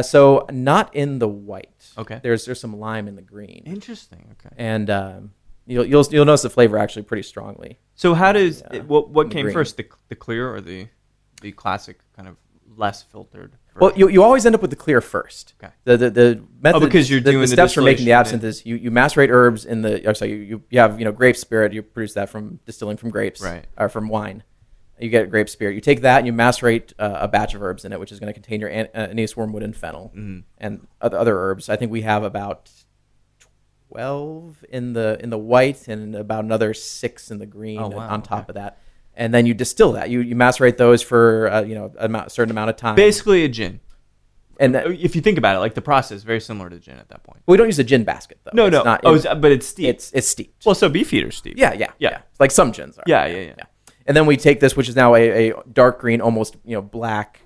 S2: So not in the white.
S1: Okay.
S2: There's some lime in the green.
S1: Interesting. Okay.
S2: And... You'll notice the flavor actually pretty strongly.
S1: So how does what came first, the clear or the classic kind of less filtered version?
S2: Well, you always end up with the clear first. Okay. The method,
S1: because you're doing
S2: the steps for making the absinthe is you macerate herbs in the. You have grape spirit. You produce that from distilling from grapes, right? Or from wine. You get grape spirit. You take that and you macerate a batch of herbs in it, which is going to contain your anise, wormwood, and fennel, and other herbs. I think we have about 12 in the white and about another 6 in the green on top of that. And then you distill that. You macerate those for a certain amount of time.
S1: Basically a gin. And if you think about it, like the process is very similar to gin at that point.
S2: Well, we don't use a gin basket though.
S1: No. But it's steeped.
S2: It's steeped.
S1: Well, so Beefeater's steeped.
S2: Yeah. Like some gins are.
S1: Yeah.
S2: And then we take this, which is now a dark green, almost black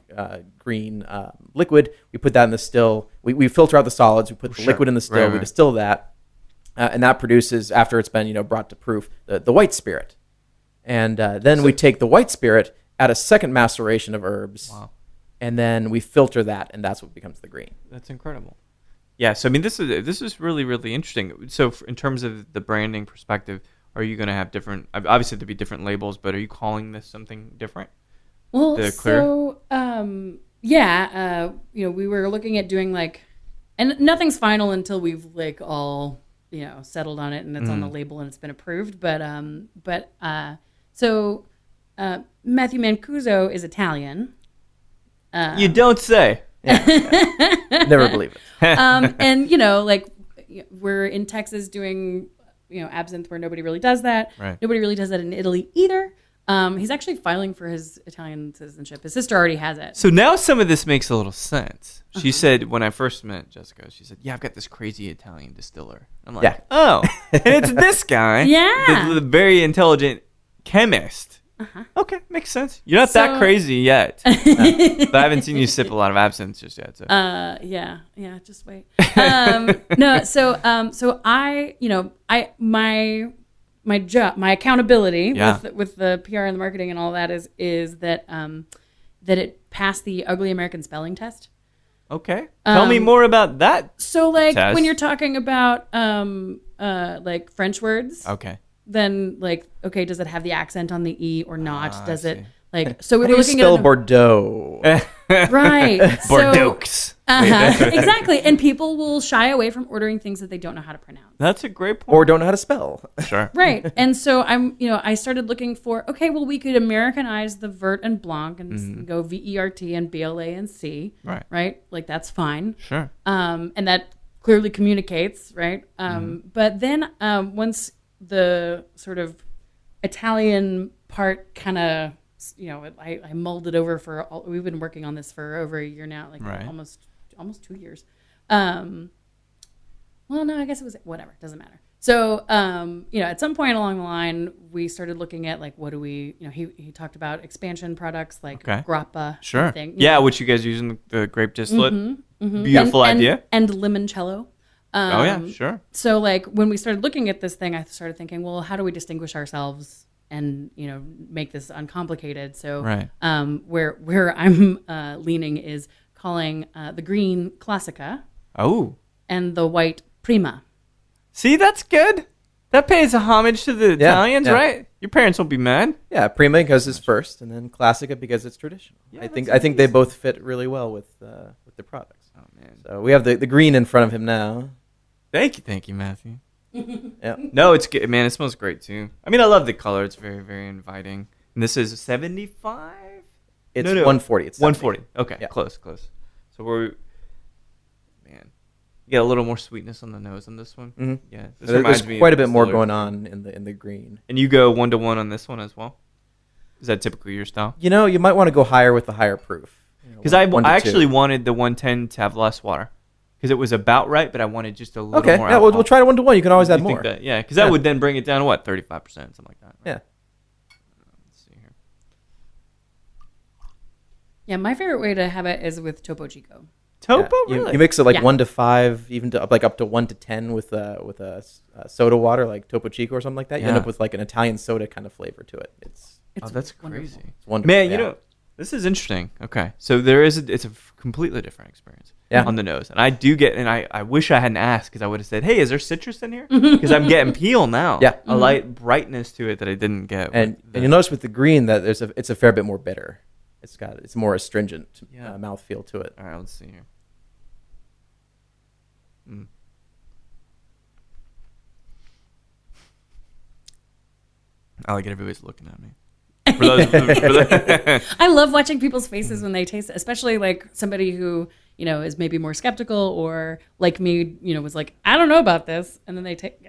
S2: green liquid. We put that in the still. We filter out the solids. We put the liquid in the still. Right. We distill that. And that produces, after it's been brought to proof, the white spirit. And then we take the white spirit, add a second maceration of herbs, and then we filter that, and that's what becomes the green.
S1: That's incredible. Yeah, so I mean, this is really, really interesting. So in terms of the branding perspective, are you going to have different, obviously there'll be different labels, but are you calling this something different?
S3: Well, we were looking at doing and nothing's final until we've all... settled on it and it's on the label and it's been approved. So Matthew Mancuso is Italian.
S1: You don't say.
S2: Never believe it.
S3: And we're in Texas doing absinthe where nobody really does that. Right. Nobody really does that in Italy either. He's actually filing for his Italian citizenship. His sister already has it.
S1: So now some of this makes a little sense. She said, when I first met Jessica, she said, I've got this crazy Italian distiller. I'm like, oh, and it's this guy.
S3: Yeah.
S1: The very intelligent chemist. Uh-huh. Okay, makes sense. You're not that crazy yet. But I haven't seen you sip a lot of absinthe just yet. So.
S3: Yeah, just wait. So my job, my accountability with the PR and the marketing and all that is that it passed the Ugly American Spelling Test. Okay,
S1: tell me more about that.
S3: So test. When you're talking about French words, then does it have the accent on the E or not? Does it so we were looking
S2: spell at Bordeaux,
S3: right?
S1: Bordeaux.
S3: Exactly, and people will shy away from ordering things that they don't know how to pronounce.
S1: That's a great point.
S2: Or don't know how to spell.
S1: Sure.
S3: Right, and so I started looking for we could Americanize the Vert and Blanc and go VERT and BLA and C. Right. Right, that's fine.
S1: Sure.
S3: And that clearly communicates, right? But then once the sort of Italian part kind of, I mulled it over we've been working on this for over a year now, like almost 2 years. Well, no, I guess it was whatever. Doesn't matter. So, at some point along the line, we started looking at like, what do we, he talked about expansion products like grappa.
S1: Sure.
S3: Thing,
S1: which you guys use in the grape distillate. Beautiful idea.
S3: And limoncello.
S1: Sure. So
S3: like when we started looking at this thing, I started thinking, well, how do we distinguish ourselves and, make this uncomplicated? So where I'm leaning is calling the green Classica.
S1: Oh.
S3: And the white Prima.
S1: See, that's good. That pays a homage to the Italians, right? Your parents won't be mad.
S2: Yeah, Prima because it's first, and then Classica because it's traditional. Yeah, I think they both fit really well with the products.
S1: Oh man!
S2: So we have the green in front of him now.
S1: Thank you, Matthew. Yeah. No, it's good, man. It smells great too. I mean, I love the color. It's very, very inviting. And this is 75.
S2: It's 140. It's
S1: 140. Okay, close. So you get a little more sweetness on the nose on this one.
S2: Mm-hmm.
S1: Yeah,
S2: there's quite a bit more going on in the green.
S1: And you go 1-to-1 on this one as well. Is that typically your style?
S2: You might want to go higher with the higher proof.
S1: Because I actually wanted the 110 to have less water. Because it was about right, but I wanted just a little more.
S2: Okay, we'll try 1-to-1. You can always add more.
S1: Because that would then bring it down to what, 35%, something like that. Right?
S2: Yeah.
S1: Let's see here.
S3: Yeah, my favorite way to have it is with Topo Chico.
S2: Really? You mix it like 1 to 5, even to like up to 1 to 10 with a soda water like Topo Chico or something like that. You end up with like an Italian soda kind of flavor to it.
S1: That's crazy.
S2: It's wonderful.
S1: Man, this is interesting. Okay, so it's a completely different experience on the nose, and I do get, and I wish I hadn't asked because I would have said, hey, is there citrus in here? Because I'm getting peel now.
S2: Yeah,
S1: a light brightness to it that I didn't get.
S2: And you'll notice with the green that it's a fair bit more bitter. It's more astringent mouthfeel to it.
S1: All right, let's see here. I like it. Everybody's looking at me.
S3: I love watching people's faces when they taste it, especially like somebody who is maybe more skeptical or like me, was like, I don't know about this, and then they take.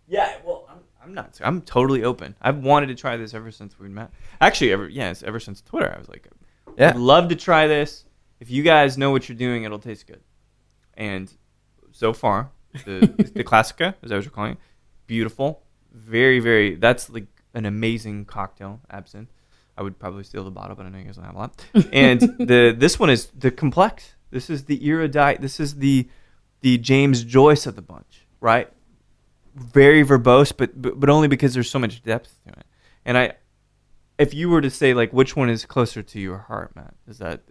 S1: Yeah, well, I'm not. I'm totally open. I've wanted to try this ever since we met. Actually, ever since Twitter. I was like, I'd love to try this. If you guys know what you're doing, it'll taste good. And so far, the Classica, is that what you're calling it? Beautiful. Very, very, that's like an amazing cocktail, absinthe. I would probably steal the bottle, but I know you guys don't have a lot. And this one is the complex. This is the Erudite. This is the James Joyce of the bunch, right? Very verbose, but only because there's so much depth to it. And if you were to say like which one is closer to your heart, Matt, is that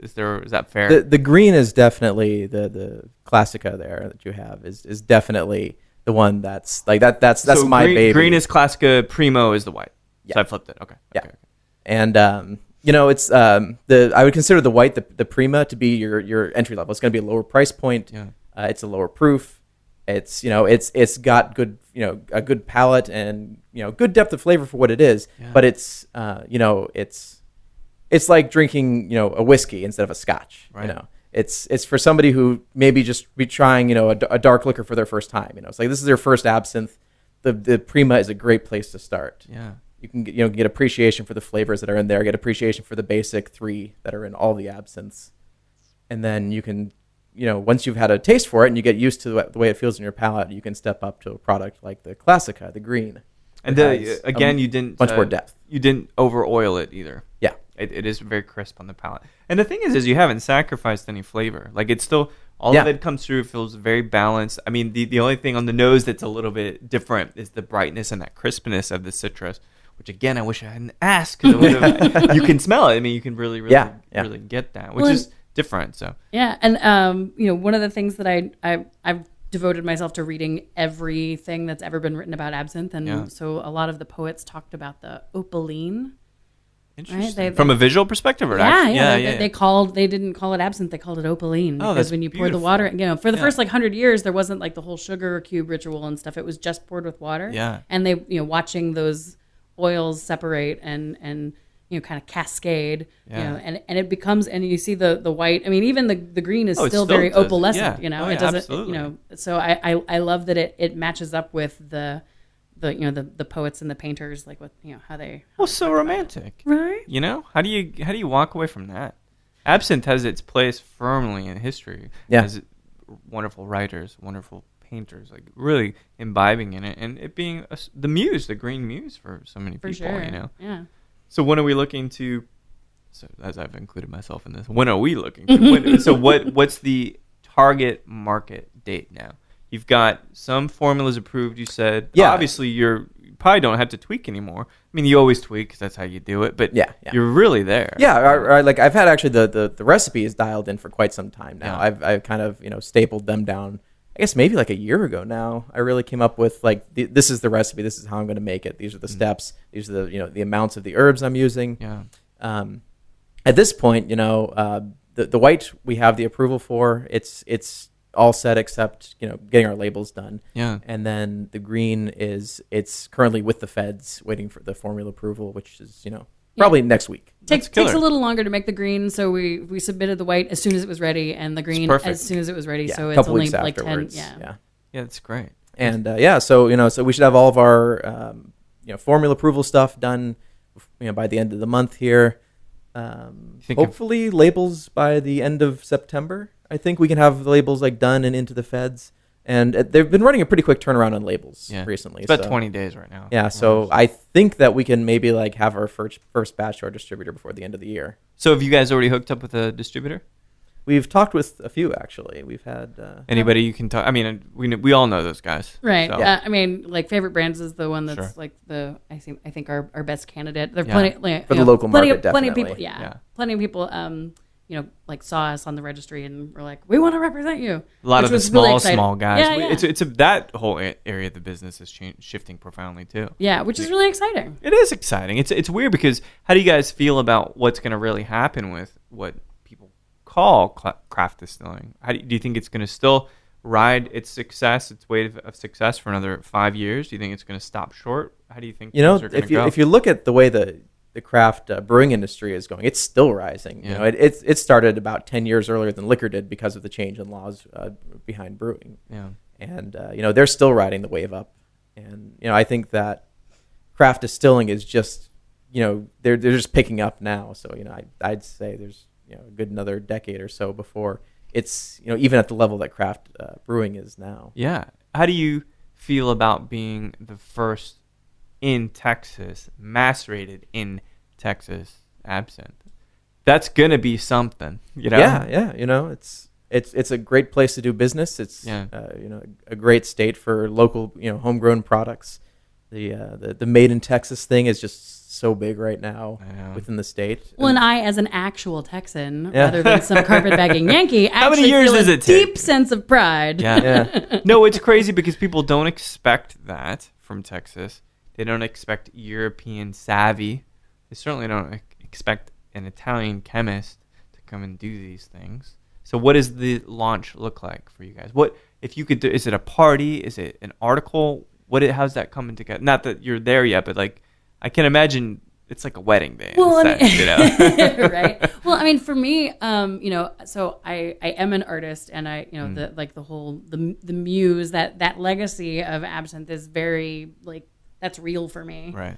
S1: fair?
S2: The green is definitely the Classica there that you have is definitely the one that's like that. That's
S1: so
S2: my baby.
S1: Green is Classica. Primo is the white.
S2: Yeah.
S1: So I flipped it. Okay.
S2: Yeah.
S1: Okay.
S2: And it's I would consider the white the Prima to be your entry level. It's going to be a lower price point. Yeah. It's a lower proof. It's it's got good a good palate and good depth of flavor for what it is. Yeah. But it's it's like drinking a whiskey instead of a scotch. Right. It's for somebody who maybe just be trying a dark liquor for their first time. It's like this is their first absinthe. The Prima is a great place to start.
S1: Yeah.
S2: You can get appreciation for the flavors that are in there, get appreciation for the basic 3 that are in all the absinthes, and then you can once you've had a taste for it and you get used to the way it feels in your palate, you can step up to a product like the Classica, the green.
S1: And again, you didn't
S2: much more depth.
S1: You didn't over oil it either.
S2: Yeah,
S1: it is very crisp on the palate. And the thing is you haven't sacrificed any flavor. Like it's still all of it comes through. It feels very balanced. I mean, the only thing on the nose that's a little bit different is the brightness and that crispness of the citrus. Which again, I wish I hadn't asked because you can smell it. I mean, you can really get that, which is different. So
S3: and one of the things that I've devoted myself to reading everything that's ever been written about absinthe, and so a lot of the poets talked about the opaline.
S1: Interesting. Right? From a visual perspective, or
S3: they didn't call it absinthe; they called it opaline because when you pour the water, for the first 100 years, there wasn't like the whole sugar cube ritual and stuff. It was just poured with water.
S1: Yeah,
S3: and they watching those oils separate and kind of cascade, and it becomes, and you see the white. I mean, even the green is still very opalescent. It doesn't.
S1: Absolutely.
S3: So I love that it matches up with the poets and the painters, like what how they.
S1: Well, so romantic,
S3: right?
S1: How do you walk away from that? Absinthe has its place firmly in history.
S2: Yeah.
S1: Has wonderful writers, wonderful painters, like really imbibing in it, and it being the green muse for so many people.
S3: Sure. Yeah.
S1: So when are we looking to? So as I've included myself in this, when are we looking to? So what's the target market date now? You've got some formulas approved. You said, obviously you probably don't have to tweak anymore. I mean, you always tweak because that's how you do it. But you're really there.
S2: Yeah, like I've had actually the recipe is dialed in for quite some time now.
S1: Yeah.
S2: I've kind of stapled them down. I guess maybe like a year ago now. I really came up with like this is the recipe. This is how I'm going to make it. These are the steps. These are the amounts of the herbs I'm using.
S1: Yeah.
S2: At this point, the white we have the approval for. It's all set except getting our labels done.
S1: Yeah.
S2: And then the green it's currently with the feds waiting for the formula approval, which is probably next week.
S3: Takes a little longer to make the green, so we submitted the white as soon as it was ready, and the green as soon as it was ready. So it's only like 10.
S2: Yeah,
S1: that's great.
S2: And so we should have all of our formula approval stuff done by the end of the month here. Hopefully labels by the end of September. I think we can have the labels like done and into the feds. And they've been running a pretty quick turnaround on labels recently.
S1: It's about 20 days right now.
S2: Yeah, so I think that we can maybe like have our first batch to our distributor before the end of the year.
S1: So have you guys already hooked up with a distributor?
S2: We've talked with a few, actually. We've had...
S1: Anybody you can talk... I mean, we all know those guys.
S3: Right.
S1: So.
S3: I mean, like, Favorite Brands is the one that's like I think our best candidate. There are plenty...
S2: For the local market,
S3: plenty of
S2: definitely.
S3: people, plenty of people... like saw us on the registry and were like, we want to represent you.
S1: A lot of the small guys.
S3: Yeah.
S1: It's that whole area of the business is shifting profoundly too.
S3: Yeah, which is really exciting.
S1: It is exciting. It's weird because how do you guys feel about what's going to really happen with what people call craft distilling? Do you think it's going to still ride its wave of success for another 5 years? Do you think it's going to stop short? How do you think things are going to go?
S2: If you look at the way the craft brewing industry is going, it's still rising.
S1: Yeah.
S2: It started about 10 years earlier than liquor did because of the change in laws behind brewing.
S1: Yeah.
S2: And they're still riding the wave up. And I think that craft distilling is just they're just picking up now. So I'd say there's a good another decade or so before it's even at the level that craft brewing is now.
S1: Yeah. How do you feel about being the first in Texas, macerated in Texas absinthe? That's gonna be something,
S2: Yeah. It's a great place to do business. It's a great state for local homegrown products. The made in Texas thing is just so big right now within the state.
S3: Well, and I, as an actual Texan, rather than some carpetbagging Yankee,
S1: how many years
S3: feel
S1: does it take?
S3: Deep sense of pride.
S1: Yeah. No, it's crazy because people don't expect that from Texas. They don't expect European savvy. They certainly don't expect an Italian chemist to come and do these things. So what does the launch look like for you guys? What if you could do? Is it a party? Is it an article? How's that coming together? Not that you're there yet, but like I can imagine it's like a wedding day.
S3: Well, right. Well, I mean, for me, so I am an artist, and the muse that legacy of absinthe is very like. That's real for me.
S1: Right.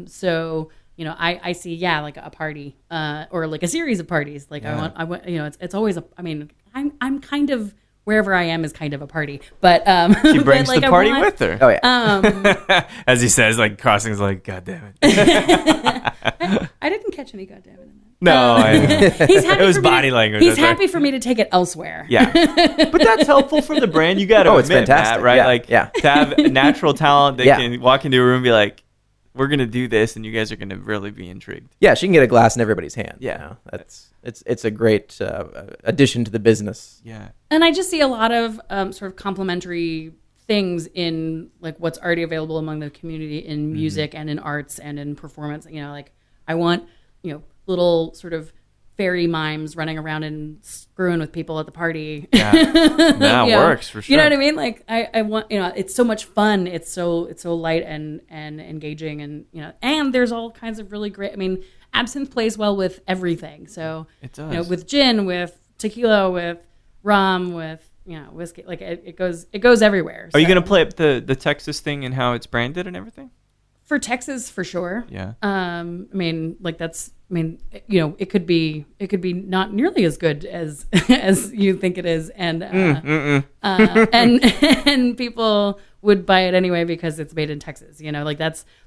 S3: So, I see, like a party, or like a series of parties. Like I want, it's always I'm kind of, wherever I am is kind of a party, but,
S1: she brings the party with her.
S2: Oh yeah.
S1: As he says, like crossing's like, God damn it.
S3: I didn't catch any God damn it in that.
S1: No,
S3: he's happy.
S1: It was body language.
S3: He's happy for me to take it elsewhere.
S1: Yeah, but that's helpful for the brand. You got to
S2: it's
S1: admit
S2: fantastic.
S1: that, right?
S2: Yeah.
S1: To have natural talent that can walk into a room and be like, "We're gonna do this," and you guys are gonna really be intrigued.
S2: Yeah, she can get a glass in everybody's hand.
S1: Yeah,
S2: it's a great addition to the business.
S1: Yeah,
S3: and I just see a lot of sort of complementary things in like what's already available among the community in music and in arts and in performance. Like I want little sort of fairy mimes running around and screwing with people at the party.
S1: Yeah, that works for sure.
S3: You know what I mean? Like I want, it's so much fun. It's so light and engaging, and and there's all kinds of really great. I mean, absinthe plays well with everything. So
S1: it does.
S3: With gin, with tequila, with rum, with whiskey, like it goes everywhere.
S1: Are you gonna play up the Texas thing and how it's branded and everything?
S3: For Texas, for sure.
S1: Yeah.
S3: It could be not nearly as good as as you think it is, and and people would buy it anyway because it's made in Texas.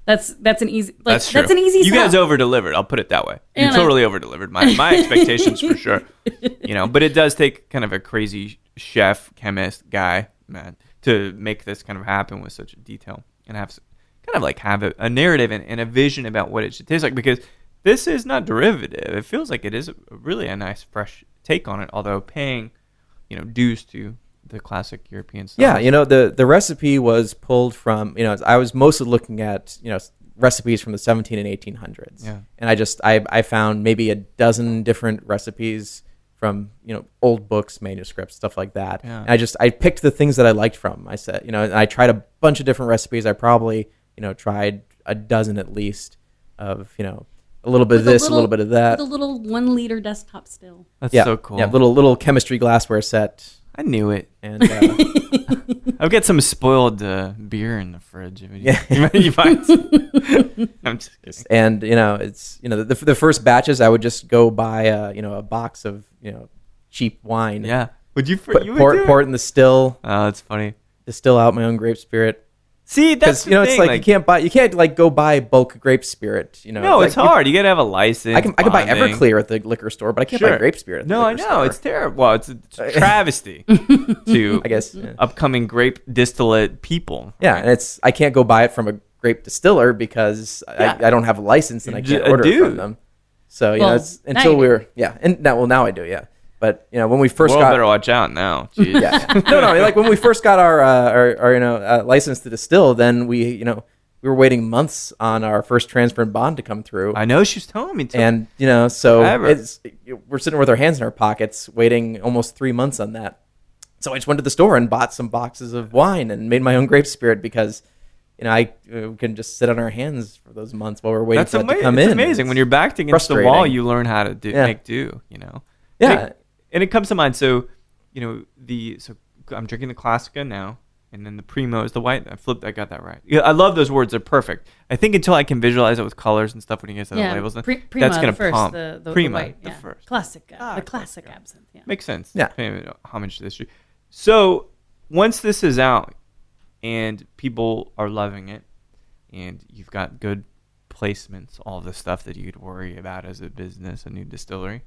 S3: That's an easy.
S1: That's true.
S3: That's an easy.
S1: You
S3: sell.
S1: guys over delivered. I'll put it that way. You totally over delivered my expectations for sure. But it does take kind of a crazy chef, chemist guy, man, to make this kind of happen with such detail and have a narrative and a vision about what it should taste like, because this is not derivative. It feels like it is really a nice fresh take on it, although paying dues to the classic European style.
S2: Yeah, the recipe was pulled from, I was mostly looking at recipes from the 17 and 1800s.
S1: Yeah.
S2: And I found maybe a dozen different recipes from old books, manuscripts, stuff like that.
S1: Yeah.
S2: And I picked the things that I liked from. I said, and I tried a bunch of different recipes. I probably tried a dozen at least of, a little bit of this, a little bit of that.
S3: The little 1 liter desktop still.
S1: That's so cool.
S2: Yeah, little chemistry glassware set.
S1: I knew it.
S2: And
S1: I'll get some spoiled beer in the fridge. You find I'm just kidding.
S2: And it's the first batches I would just go buy a box of cheap wine.
S1: Yeah. Would you
S2: pour it in the still?
S1: Oh, that's funny.
S2: Distill out my own grape spirit.
S1: See, that's the thing.
S2: It's like you can't go buy bulk grape spirit.
S1: No, it's hard. You gotta have a license.
S2: I can buy Everclear at the liquor store, but I can't buy grape spirit. At the liquor store.
S1: It's terrible. Well, it's a travesty to
S2: I guess
S1: upcoming grape distillate people.
S2: Yeah, and I can't go buy it from a grape distiller because I don't have a license and I can't order it from them. So it's until now I do. Yeah. But when we first
S1: better watch out now. Jeez.
S2: Yeah, no. Like when we first got our license to distill, then we were waiting months on our first transfer and bond to come through.
S1: I know, she's telling me to.
S2: And so we're sitting with our hands in our pockets, waiting almost 3 months on that. So I just went to the store and bought some boxes of wine and made my own grape spirit because I can just sit on our hands for those months while we're waiting for it to come in.
S1: It's amazing when you're backed against the wall. You learn how to make do.
S2: Yeah.
S1: And it comes to mind. So, I'm drinking the Classica now, and then the Primo is the white. I got that right. Yeah, I love those words. They're perfect. I think until I can visualize it with colors and stuff when you guys have the labels,
S3: Prima,
S1: that's gonna
S3: pump.
S1: The
S3: Prima,
S1: white, the first.
S3: Classic, the classic absinthe. Yeah.
S1: Makes sense.
S2: Yeah.
S1: Homage to history. So once this is out and people are loving it, and you've got good placements, all the stuff that you'd worry about as a business, a new distillery.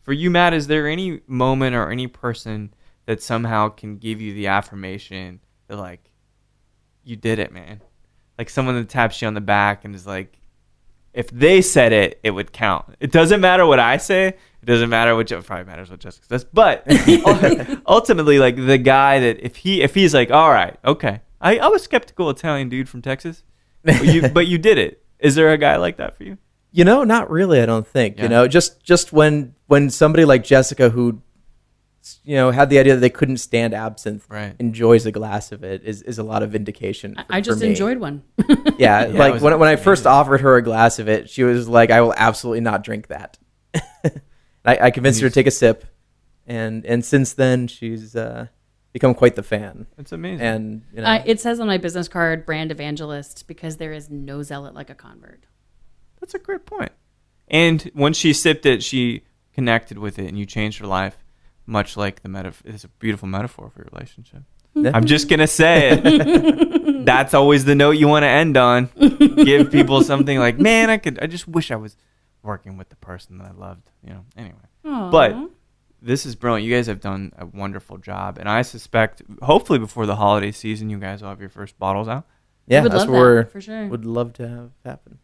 S1: For you, Matt, is there any moment or any person that somehow can give you the affirmation that, like, you did it, man? Like someone that taps you on the back and is like, if they said it, it would count. It doesn't matter what I say. It doesn't matter what it probably matters what Jessica says. But ultimately, like the guy that if he's like, all right, okay, I was skeptical Italian dude from Texas, but you did it. Is there a guy like that for you?
S2: Not really, I don't think.
S1: Yeah.
S2: Just when somebody like Jessica, who had the idea that they couldn't stand absinthe,
S1: right,
S2: enjoys a glass of it is a lot of vindication.
S3: I just enjoyed one.
S2: Yeah, like when I first offered her a glass of it, she was like, "I will absolutely not drink that." I convinced her to take a sip, and since then she's become quite the fan.
S1: It's amazing.
S2: And
S3: it says on my business card, brand evangelist, because there is no zealot like a convert.
S1: That's a great point. And once she sipped it, she connected with it, and you changed her life, much like the metaphor. It's a beautiful metaphor for your relationship. I'm just going to say it. That's always the note you want to end on. Give people something like, man, I just wish I was working with the person that I loved. Anyway.
S3: Aww.
S1: But this is brilliant. You guys have done a wonderful job. And I suspect, hopefully before the holiday season, you guys will have your first bottles out.
S2: Yeah, that's what
S3: for sure.
S2: Would love to have happen.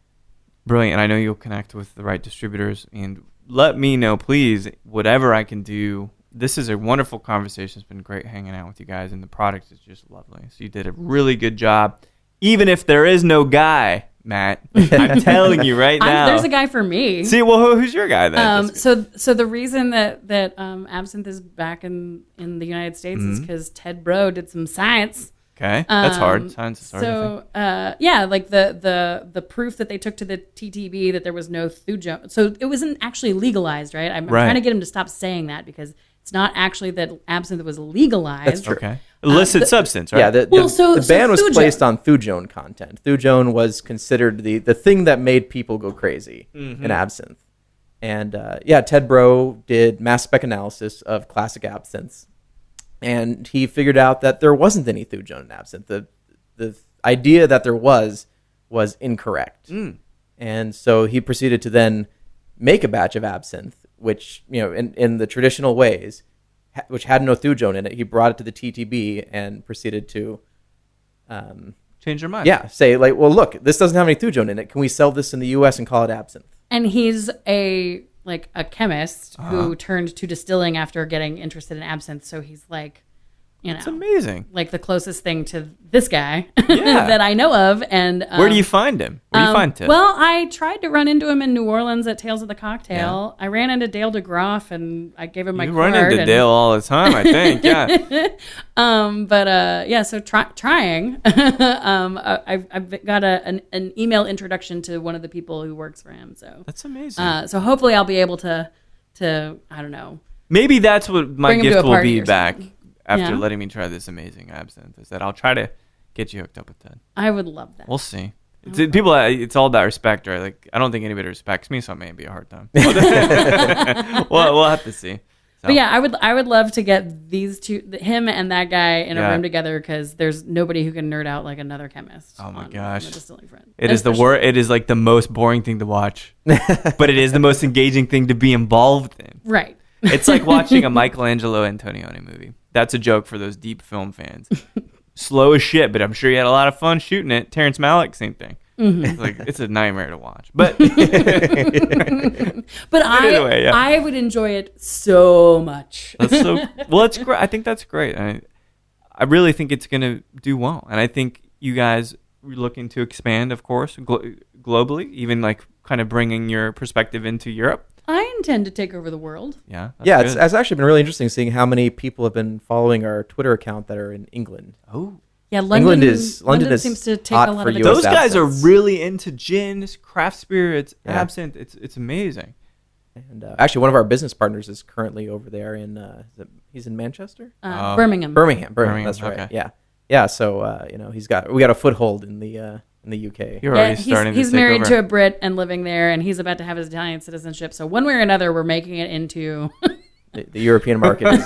S1: Brilliant. And I know you'll connect with the right distributors. And let me know, please, whatever I can do. This is a wonderful conversation. It's been great hanging out with you guys. And the product is just lovely. So you did a really good job. Even if there is no guy, Matt, I'm telling you right now.
S3: There's a guy for me.
S1: See, well, who's your guy then?
S3: So the reason that absinthe is back in the United States is because Ted Bro did some science
S1: Okay, that's hard. Science is hard.
S3: So, like the proof that they took to the TTB that there was no thujone. So it wasn't actually legalized, right? I'm trying to get him to stop saying that because it's not actually that absinthe was legalized.
S2: That's true.
S1: Okay. Illicit substance, right?
S2: Yeah, the ban was placed on thujone content. Thujone was considered the thing that made people go crazy in absinthe. And Ted Bro did mass spec analysis of classic absinthes. And he figured out that there wasn't any thujone in absinthe. The idea that there was incorrect. And so he proceeded to then make a batch of absinthe, which, in the traditional ways, which had no thujone in it. He brought it to the TTB and proceeded to
S1: change their mind.
S2: Yeah, say well, look, this doesn't have any thujone in it. Can we sell this in the U.S. and call it absinthe?
S3: And he's a chemist who turned to distilling after getting interested in absinthe. So he's like,
S1: it's amazing.
S3: Like the closest thing to this guy that I know of. And
S1: where do you find him? Where do you find Ted?
S3: Well, I tried to run into him in New Orleans at Tales of the Cocktail. Yeah. I ran into Dale DeGroff and I gave him my card.
S1: You run into Dale all the time, I think. Yeah.
S3: So trying. I've got an email introduction to one of the people who works for him. So
S1: that's amazing.
S3: So hopefully I'll be able to I don't know.
S1: Maybe that's what my gift will be back. After letting me try this amazing absinthe, is that I'll try to get you hooked up with Ted.
S3: I would love that.
S1: We'll see. It's all about respect, right? Like, I don't think anybody respects me, so it may be a hard time. We'll have to see. So.
S3: But yeah, I would love to get these two, him and that guy, in a room together because there's nobody who can nerd out like another chemist.
S1: Oh my gosh,
S3: on the distilling front.
S1: It is It is like the most boring thing to watch, but it is the most engaging thing to be involved in.
S3: Right.
S1: It's like watching a Michelangelo Antonioni movie. That's a joke for those deep film fans. Slow as shit, but I'm sure you had a lot of fun shooting it. Terrence Malick, same thing. Mm-hmm. It's a nightmare to watch. But
S3: I would enjoy it so much.
S1: It's great. I think that's great. I really think it's going to do well. And I think you guys are looking to expand, of course, globally, even like kind of bringing your perspective into Europe.
S3: I intend to take over the world.
S1: Yeah.
S2: It's actually been really interesting seeing how many people have been following our Twitter account that are in England.
S1: Oh.
S3: Yeah, London
S2: is
S3: seems to take a lot of
S1: those guys are really into gins, craft spirits, absinthe. It's amazing.
S2: And actually, one of our business partners is currently over there he's in Manchester?
S3: Birmingham.
S2: That's right. Okay. Yeah. So we got a foothold in the UK.
S1: You're already starting to
S3: he's married to a Brit and living there, and he's about to have his Italian citizenship. So one way or another, we're making it into
S2: the European market.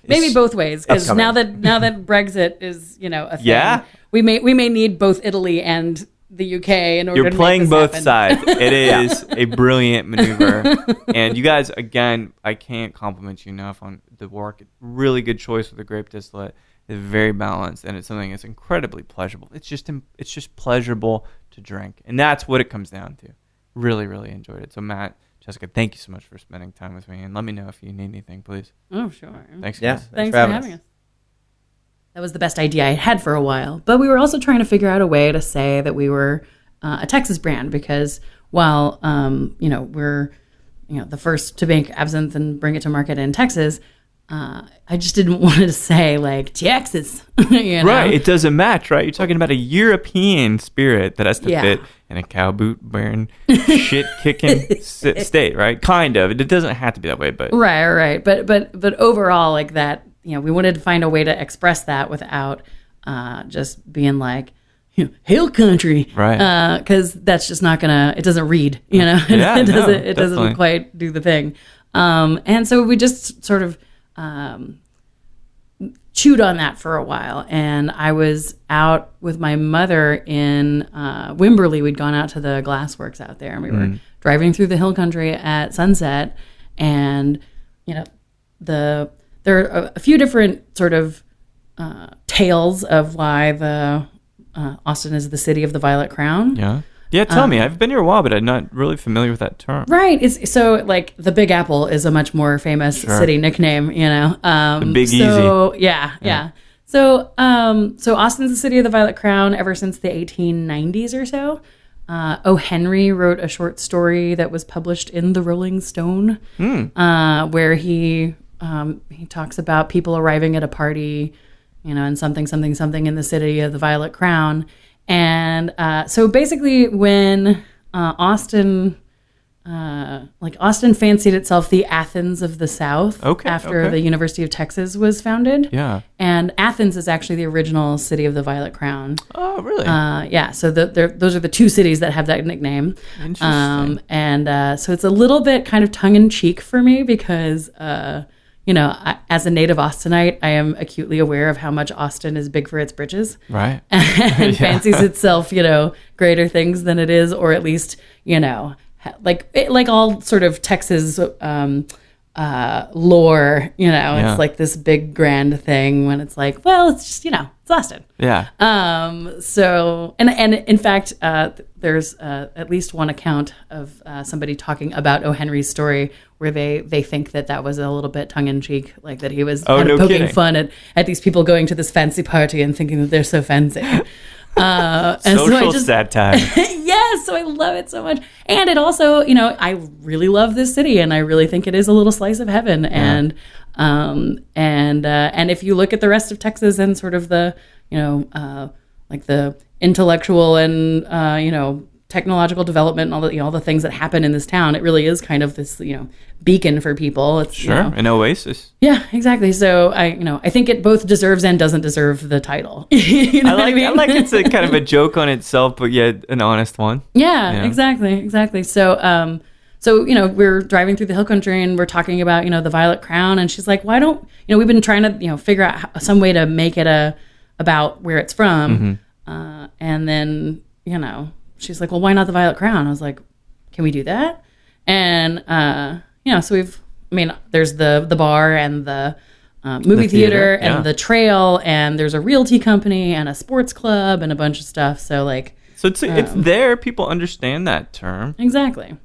S3: Maybe both ways, because now that Brexit is a thing, we may need both Italy and the UK in order.
S1: You're
S3: to
S1: playing
S3: make this
S1: both
S3: happen.
S1: sides. It is a brilliant maneuver, and you guys, again, I can't compliment you enough on the work. Really good choice with the grape distillate. It's very balanced, and it's something that's incredibly pleasurable. It's just pleasurable to drink, and that's what it comes down to. Really, really enjoyed it. So, Matt, Jessica, thank you so much for spending time with me, and let me know if you need anything, please.
S3: Oh, sure.
S1: Thanks,
S2: yeah,
S1: guys.
S3: Thanks for having us. That was the best idea I had for a while, but we were also trying to figure out a way to say that we were a Texas brand, because while we're the first to make absinthe and bring it to market in Texas. I just didn't want to say like Texas,
S1: Right, it doesn't match, right? You're talking about a European spirit that has to fit in a cow boot wearing, shit kicking state, right? Kind of. It doesn't have to be that way, but
S3: right. But overall, like that, we wanted to find a way to express that without just being like hill country,
S1: right?
S3: Because that's just not gonna. It doesn't read, it doesn't quite do the thing. And so we just sort of. Chewed on that for a while, and I was out with my mother in Wimberley. We'd gone out to the glassworks out there, and we were driving through the hill country at sunset, and there are a few different sort of tales of why the Austin is the city of the Violet Crown.
S1: Yeah, tell me. I've been here a while, but I'm not really familiar with that term.
S3: Right. So, like, the Big Apple is a much more famous city nickname,
S1: The Big Easy.
S3: Yeah. So Austin's the city of the Violet Crown ever since the 1890s or so. O. Henry wrote a short story that was published in the Rolling Stone, where he talks about people arriving at a party and something, something, something in the city of the Violet Crown. And so basically when Austin fancied itself the Athens of the South after the University of Texas was founded.
S1: Yeah.
S3: And Athens is actually the original city of the Violet Crown.
S1: Oh, really?
S3: Yeah. So those are the two cities that have that nickname.
S1: Interesting.
S3: So it's a little bit kind of tongue-in-cheek for me because, as a native Austinite, I am acutely aware of how much Austin is big for its britches.
S1: Right.
S3: And fancies itself, greater things than it is, or at least, like all sort of Texas lore, it's like this big grand thing when it's like, well, it's just, it's Austin.
S1: Yeah.
S3: So, and in fact, there's at least one account of somebody talking about O. Henry's story where they think that was a little bit tongue-in-cheek, like that he was kind of poking fun at these people going to this fancy party and thinking that they're so fancy.
S1: Social satire.
S3: Yes, so I love it so much. And it also, I really love this city and I really think it is a little slice of heaven. Yeah. And if you look at the rest of Texas and sort of the, like the intellectual and, technological development and all the things that happen in this town, it really is kind of this, beacon for people. It's
S1: sure, an oasis.
S3: Yeah, exactly. So I think it both deserves and doesn't deserve the title.
S1: I like it's a kind of a joke on itself, but yet an honest one.
S3: Yeah, exactly. So, we're driving through the hill country and we're talking about, the Violet Crown, and she's like, why don't, we've been trying to, figure out some way to make it about where it's from. Mm-hmm. And then, she's like, well, why not the Violet Crown? I was like, can we do that? And, so there's the bar and the movie theater and the trail, and there's a realty company and a sports club and a bunch of stuff. So it's there. People understand that term. Exactly.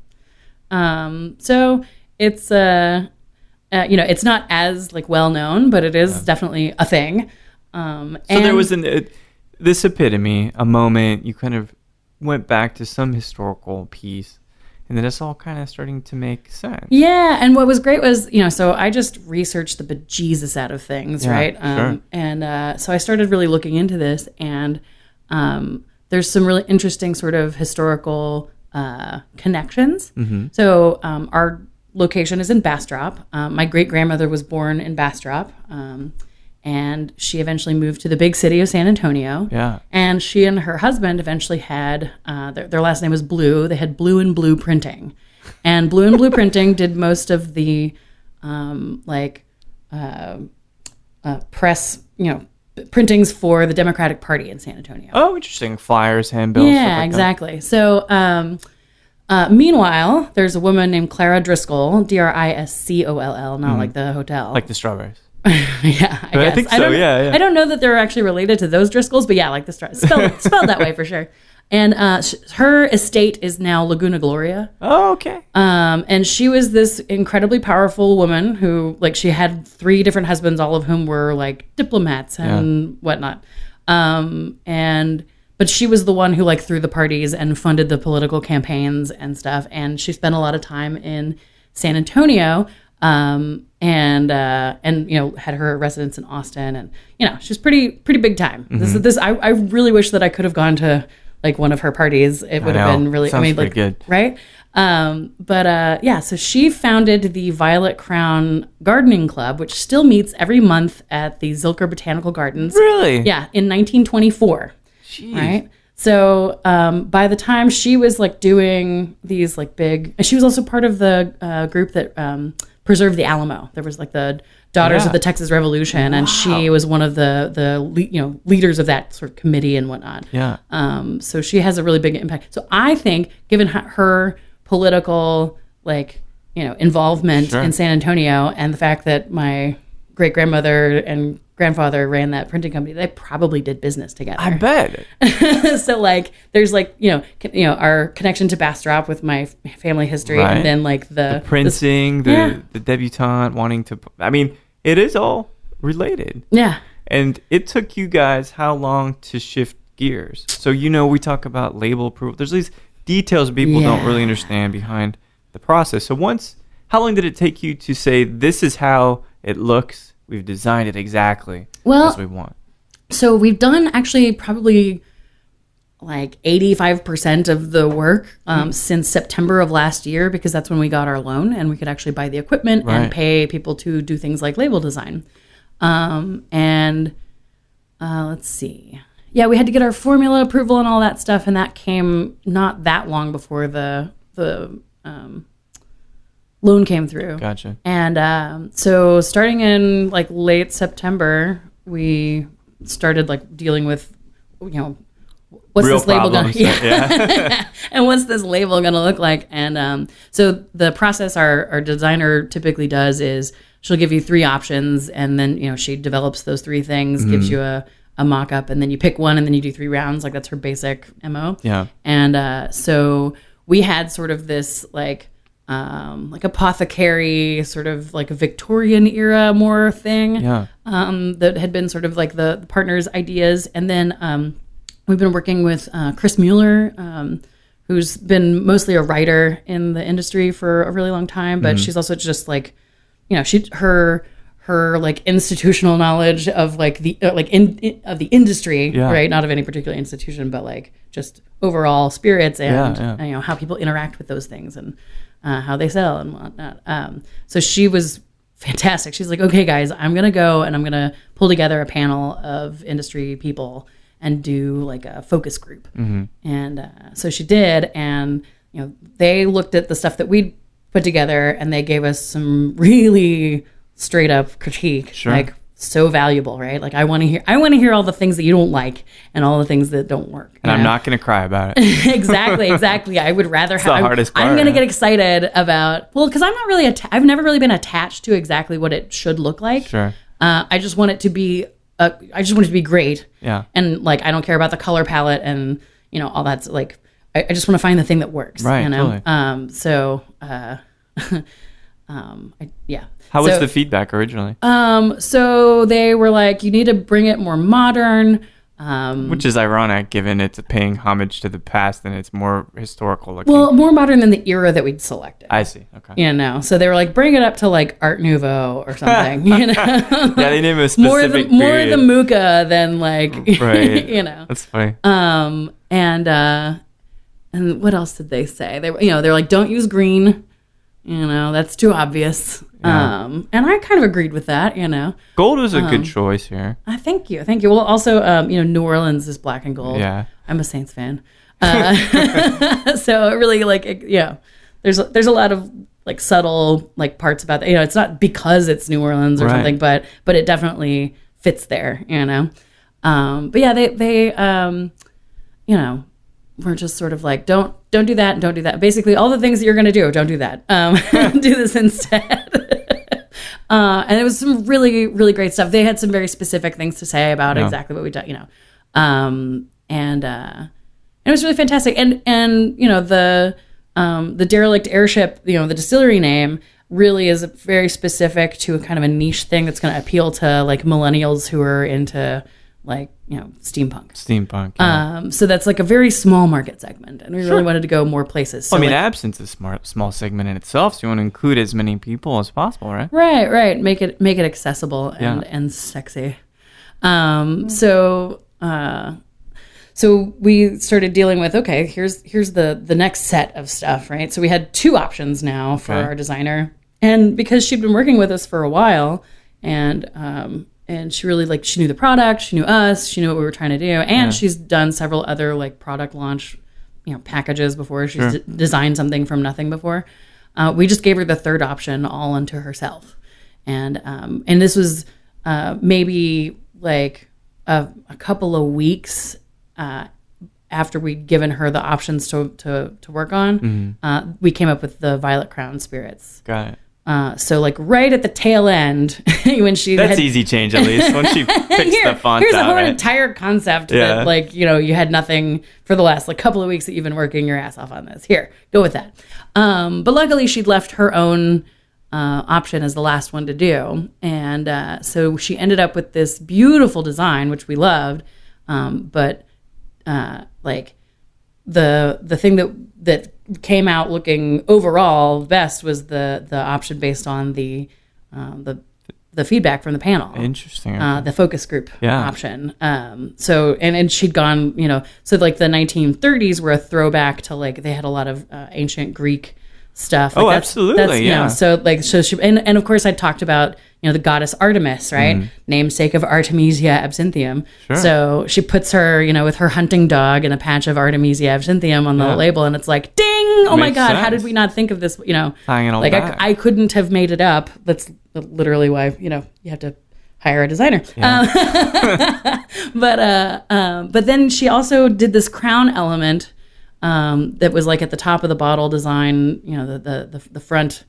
S3: So it's, it's not as well known, but it is definitely a thing.
S1: So there was this epitome, a moment you kind of went back to some historical piece, and then it's all kind of starting to make sense.
S3: Yeah, and what was great was, so I just researched the bejesus out of things, right?
S1: Sure.
S3: And so I started really looking into this, and there's some really interesting sort of historical connections. Mm-hmm. So our location is in Bastrop. My great-grandmother was born in Bastrop, and she eventually moved to the big city of San Antonio.
S1: Yeah.
S3: And she and her husband eventually had, their last name was Blue. They had Blue and Blue Printing. And Blue and Blue Printing did most of the, press, printings for the Democratic Party in San Antonio.
S1: Oh, interesting. Flyers, handbills.
S3: Yeah, exactly. So, meanwhile, there's a woman named Clara Driscoll, Driscoll, not like the hotel.
S1: Like the strawberries.
S3: Yeah, I guess.
S1: I think so. Yeah.
S3: I don't know that they're actually related to those Driscolls, but yeah, like the spelled that way for sure. And her estate is now Laguna Gloria.
S1: Oh, okay.
S3: And she was this incredibly powerful woman who, she had 3 different husbands, all of whom were diplomats and whatnot. But she was the one who threw the parties and funded the political campaigns and stuff. And she spent a lot of time in San Antonio. And had her residence in Austin, and she's pretty big time. Mm-hmm. I really wish that I could have gone to one of her parties. It would have been really,
S1: sounds pretty good,
S3: right? So she founded the Violet Crown Gardening Club, which still meets every month at the Zilker Botanical Gardens.
S1: Really?
S3: Yeah, in 1924.
S1: Jeez.
S3: Right. So by the time she was doing these big, she was also part of the group that preserved the Alamo. There was the Daughters of the Texas Revolution, and she was one of the leaders of that sort of committee and whatnot.
S1: Yeah.
S3: So she has a really big impact. So I think, given her political involvement in San Antonio, and the fact that my great grandmother and grandfather ran that printing company, they probably did business together.
S1: I bet.
S3: So there's our connection to Bastrop with my family history,
S1: right.
S3: and then
S1: the printing, the debutante wanting to. I mean, it is all related.
S3: Yeah.
S1: And it took you guys how long to shift gears? So we talk about label approval. There's these details people don't really understand behind the process. So how long did it take you to say this is how it looks? We've designed it exactly as we want.
S3: So we've done actually probably like 85% of the work since September of last year, because that's when we got our loan and we could actually buy the equipment and pay people to do things like label design. Let's see. Yeah, we had to get our formula approval and all that stuff, and that came not that long before the loan came through.
S1: Gotcha.
S3: And so starting in like late September, we started like dealing with, what's
S1: real
S3: this label going to
S1: yeah.
S3: and what's this label going to look like? And so the process our designer typically does is she'll give you 3 options, and then she develops those 3 things, gives you a mock-up, and then you pick one, and then you do 3 rounds. Like that's her basic MO.
S1: Yeah.
S3: And so we had sort of this like apothecary, sort of like a Victorian era more thing.
S1: Yeah.
S3: That had been sort of like the partners' ideas, and then we've been working with Chris Mueller, who's been mostly a writer in the industry for a really long time, but she's also just like, her like institutional knowledge of like the of the industry, right? Not of any particular institution, but like just overall spirits and how people interact with those things and how they sell and whatnot. So she was fantastic. She's like, okay, guys, I'm gonna go and I'm gonna pull together a panel of industry people and do like a focus group. And so she did, and they looked at the stuff that we'd put together, and they gave us some really straight up critique, like so valuable, right? Like I want to hear all the things that you don't like and all the things that don't work.
S1: And I'm not going to cry about it.
S3: exactly. I would rather have.
S1: The hardest part.
S3: I'm going to get excited about because I'm not really. I've never really been attached to exactly what it should look like.
S1: Sure.
S3: I just want it to be. I just want it to be great.
S1: Yeah.
S3: And like I don't care about the color palette and all that's like. I just want to find the thing that works.
S1: Right.
S3: Totally.
S1: How was the feedback originally?
S3: So they were like, you need to bring it more modern.
S1: Which is ironic, given it's paying homage to the past and it's more historical looking.
S3: Well, more modern than the era that we'd selected.
S1: I see. Okay.
S3: So they were like, bring it up to like Art Nouveau or something.
S1: Yeah, they named a specific
S3: more the Muka than like,
S1: right. That's funny.
S3: And what else did they say? They were, they're like, don't use green. That's too obvious.
S1: Yeah.
S3: And I kind of agreed with that,
S1: Gold was a good choice here.
S3: Thank you. Well, also, New Orleans is black and gold.
S1: Yeah.
S3: I'm a Saints fan. So it really there's a lot of like subtle like parts about that. It's not because it's New Orleans or something, but it definitely fits there, But yeah, they we're just sort of like, don't do that and don't do that. Basically, all the things that you're going to do, don't do that. Do this instead. And it was some really, really great stuff. They had some very specific things to say about exactly what we done, and it was really fantastic. And the Derelict Airship, the distillery name really is very specific to a kind of a niche thing that's going to appeal to like millennials who are into like steampunk.
S1: Yeah.
S3: So that's like a very small market segment, and we really wanted to go more places. So
S1: absinthe is a small segment in itself, so you want to include as many people as possible, right?
S3: Right. Make it accessible and sexy. So we started dealing with here's the next set of stuff, right? So we had 2 options now for our designer, and because she'd been working with us for a while, and she really she knew the product, she knew us, she knew what we were trying to do, and she's done several other like product launch, packages before. She's designed something from nothing before. We just gave her the 3rd option all unto herself, and this was maybe like a couple of weeks after we'd given her the options to work on. We came up with the Violent Crown Spirits.
S1: Got it.
S3: So like right at the tail end when
S1: that's easy change at least once she picks the font
S3: here's
S1: out,
S3: a whole
S1: right?
S3: entire concept that you had nothing for the last couple of weeks that you've been working your ass off on this. Here, go with that. But luckily she'd left her own option as the last one to do, and so she ended up with this beautiful design which we loved, but like the thing that came out looking overall best was the option based on the the feedback from the panel.
S1: Interesting.
S3: The focus group
S1: Yeah.
S3: option. So and she'd gone, so like the 1930s were a throwback to like they had a lot of ancient Greek stuff. Like
S1: absolutely. Yeah.
S3: So she and of course I talked about the goddess Artemis, right? Namesake of Artemisia absinthium.
S1: Sure.
S3: So she puts her, with her hunting dog and a patch of Artemisia absinthium on the label, and it's like, ding! Oh my God!
S1: sense.
S3: How did we not think of this?
S1: Tying it all
S3: like
S1: back.
S3: I couldn't have made it up. That's literally why you have to hire a designer.
S1: Yeah.
S3: But then she also did this crown element that was like at the top of the bottle design. The front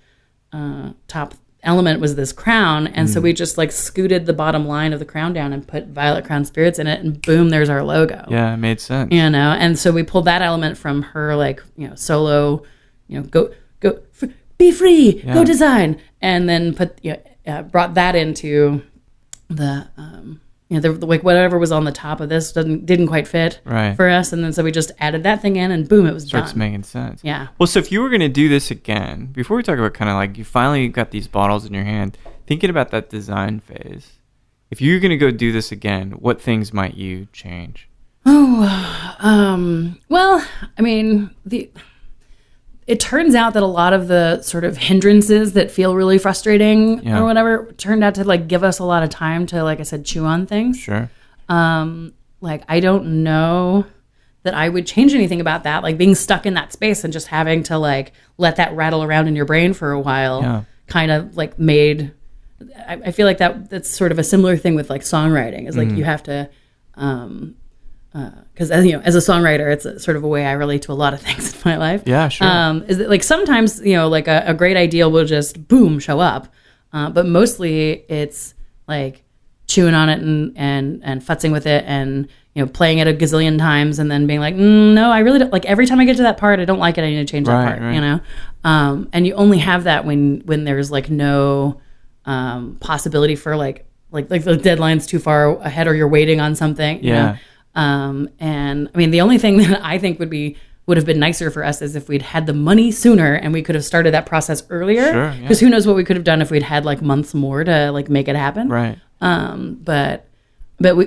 S3: top element was this crown, and so we just like scooted the bottom line of the crown down and put Violent Crown Spirits in it, and boom, there's our logo.
S1: Yeah, it made sense.
S3: And so we pulled that element from her like solo, go be free, go design, and then brought that into the like whatever was on the top of this didn't quite fit for us, and then so we just added that thing in, and boom, it was
S1: Starts
S3: done.
S1: making sense.
S3: Yeah.
S1: Well, so if you were going to do this again, before we talk about kind of like you finally got these bottles in your hand, thinking about that design phase, if you're going to go do this again, what things might you change?
S3: Well, I mean, it turns out that a lot of the sort of hindrances that feel really frustrating or whatever turned out to like give us a lot of time to, like I said, chew on things.
S1: Sure.
S3: Like I don't know that I would change anything about that. Like being stuck in that space and just having to like let that rattle around in your brain for a while kind of like made, I feel like that's sort of a similar thing with like songwriting is like you have to, because as a songwriter, it's sort of a way I relate to a lot of things in my life.
S1: Yeah, sure.
S3: Is that like sometimes like a great idea will just boom show up, but mostly it's like chewing on it and futzing with it and playing it a gazillion times and then being like, no, I really don't like. Every time I get to that part, I don't like it. I need to change that part.
S1: Right.
S3: And you only have that when there's like no possibility for like the deadline's too far ahead or you're waiting on something. And I mean, the only thing that I think would have been nicer for us is if we'd had the money sooner and we could have started that process earlier. Because who knows what we could have done if we'd had like months more to like make it happen.
S1: Right.
S3: But we,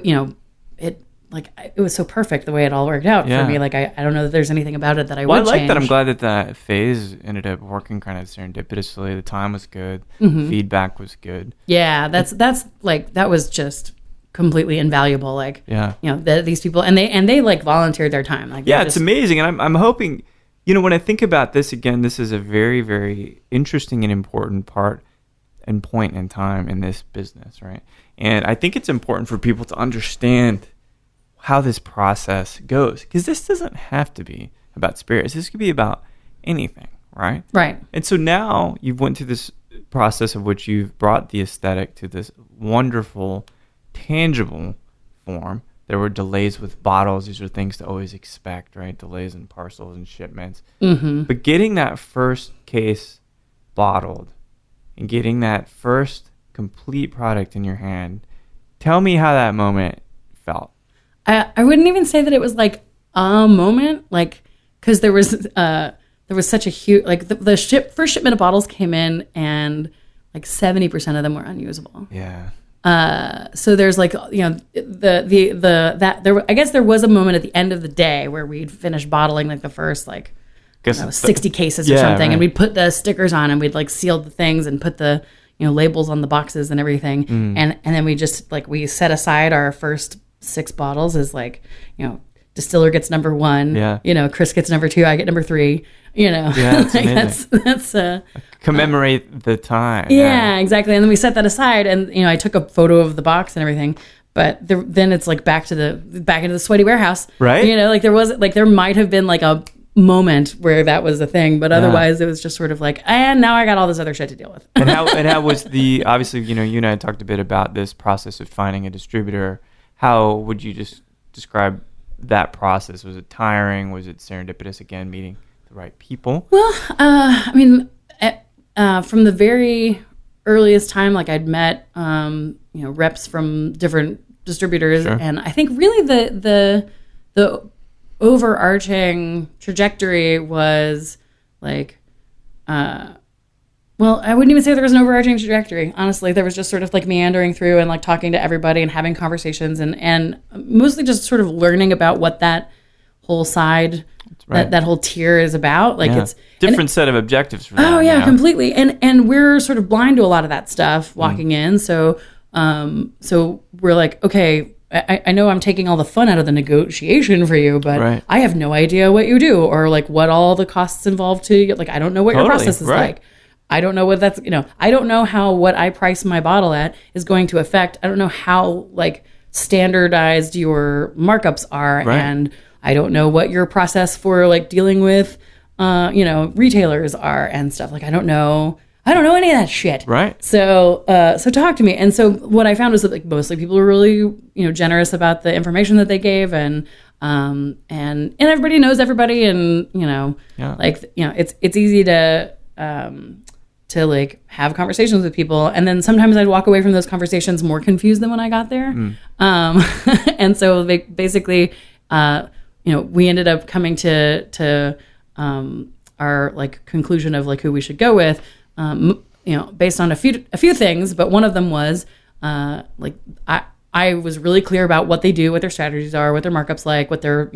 S3: it was so perfect the way it all worked out for me. Like I don't know that there's anything about it that I would change.
S1: I like that. I'm glad that phase ended up working kind of serendipitously. The time was good. Feedback was good. Yeah,
S3: that's like that was just completely invaluable. Like these people and they like volunteered their time. Like
S1: it's amazing, and I'm hoping when I think about this again, this is a very, very interesting and important part and point in time in this business, right? And I think it's important for people to understand how this process goes, because this doesn't have to be about spirits. This could be about anything, right?
S3: Right.
S1: And so now you've went through this process of which you've brought the aesthetic to this wonderful, tangible form. There were delays with bottles. These are things to always expect, right? Delays in parcels and shipments. But getting that first case bottled and getting that first complete product in your hand, tell me how that moment felt.
S3: I wouldn't even say that it was like a moment, like because there was such a huge like the first shipment of bottles came in and like 70% of them were unusable.
S1: Yeah.
S3: So there's like I guess there was a moment at the end of the day where we'd finished bottling like the first 60 cases or something, right. And we'd put the stickers on and we'd like sealed the things and put the labels on the boxes and everything, and then we just like we set aside our first 6 bottles as like distiller gets number 1, Chris gets number 2, I get number 3,
S1: that's amazing.
S3: that's
S1: commemorate the time.
S3: Yeah, exactly. And then we set that aside, and I took a photo of the box and everything. But then it's like back into the sweaty warehouse,
S1: right?
S3: Like there might have been like a moment where that was a thing, but otherwise it was just sort of like, and now I got all this other shit to deal with.
S1: and how was obviously you and I talked a bit about this process of finding a distributor. How would you just describe that process? Was it tiring? Was it serendipitous again, meeting the right people?
S3: Well, I mean, from the very earliest time, like I'd met, reps from different distributors, sure. And I think really the overarching trajectory was like, Well, I wouldn't even say there was an overarching trajectory. Honestly, there was just sort of like meandering through and like talking to everybody and having conversations and mostly just sort of learning about what that whole side, that whole tier is about. Like it's
S1: different set of objectives for them.
S3: Oh yeah, completely. And we're sort of blind to a lot of that stuff walking in. So we're like, okay, I know I'm taking all the fun out of the negotiation for you, but I have no idea what you do or like what all the costs involved to you. Like, I don't know what your process is like. I don't know what that's, I don't know how what I price my bottle at is going to affect. I don't know how like standardized your markups are. And I don't know what your process for like dealing with, retailers are and stuff. Like, I don't know any of that shit. Right. So talk to me. And so what I found was that like mostly people were really, generous about the information that they gave and everybody knows everybody and, it's easy to like have conversations with people. And then sometimes I'd walk away from those conversations more confused than when I got there. And so they basically, we ended up coming to our like conclusion of like who we should go with, based on a few things, but one of them was like I was really clear about what they do, what their strategies are, what their markups like, what their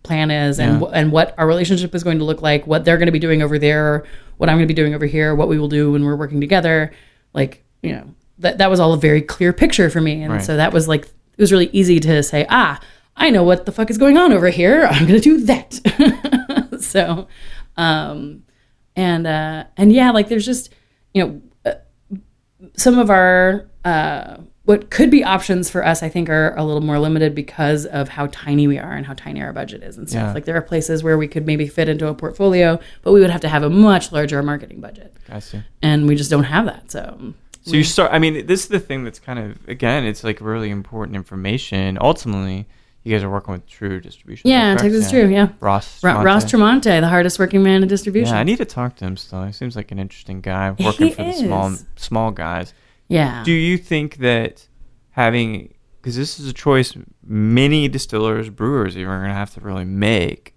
S3: plan is, and what our relationship is going to look like, what they're going to be doing over there, what I'm going to be doing over here, what we will do when we're working together. Like that was all a very clear picture for me, and so that was like it was really easy to say, I know what the fuck is going on over here. I'm going to do that. So, and yeah, like there's just, some of our, what could be options for us, I think are a little more limited because of how tiny we are and how tiny our budget is and stuff. Yeah. Like there are places where we could maybe fit into a portfolio, but we would have to have a much larger marketing budget.
S1: I see.
S3: And we just don't have that. So
S1: you start, I mean, this is the thing that's kind of, again, it's like really important information. Ultimately, you guys are working with True Distribution.
S3: Yeah, Texas True, yeah.
S1: Ross
S3: Tremonte, the hardest working man in distribution.
S1: Yeah, I need to talk to him still. He seems like an interesting guy working for the small guys. Yeah. Do you think that having, because this is a choice many distillers, brewers even are going to have to really make,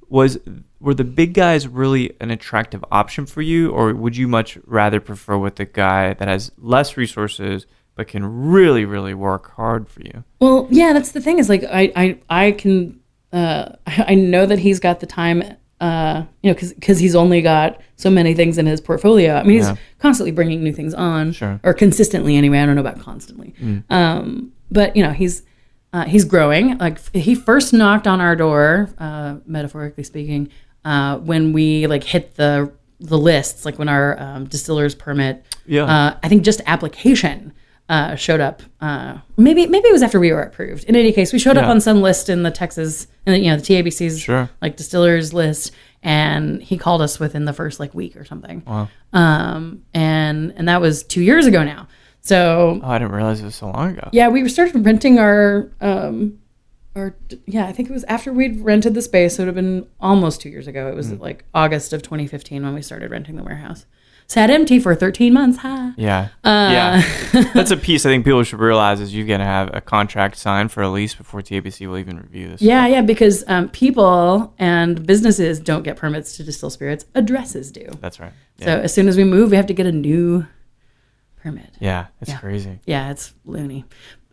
S1: were the big guys really an attractive option for you, or would you much rather prefer with the guy that has less resources but can really, really work hard for you?
S3: Well, yeah, that's the thing is like I can I know that he's got the time, because he's only got so many things in his portfolio. I mean, he's constantly bringing new things on, or consistently anyway. I don't know about constantly, but he's growing. Like he first knocked on our door, metaphorically speaking, when we like hit the lists, like when our distiller's permit, I think just application showed up. Maybe it was after we were approved. In any case, we showed up on some list in the Texas, and the TABC's like distillers list, and he called us within the first like week or something. Wow. And that was 2 years ago now. So
S1: I didn't realize it was so long ago.
S3: Yeah, we started renting our I think it was after we'd rented the space. So it would have been almost 2 years ago. It was like August of 2015 when we started renting the warehouse. Sat empty for 13 months, huh?
S1: Yeah. That's a piece I think people should realize is you're going to have a contract signed for a lease before TABC will even review this.
S3: Yeah, because people and businesses don't get permits to distill spirits. Addresses do.
S1: That's right. Yeah.
S3: So as soon as we move, we have to get a new permit.
S1: Yeah, it's crazy.
S3: Yeah, it's loony.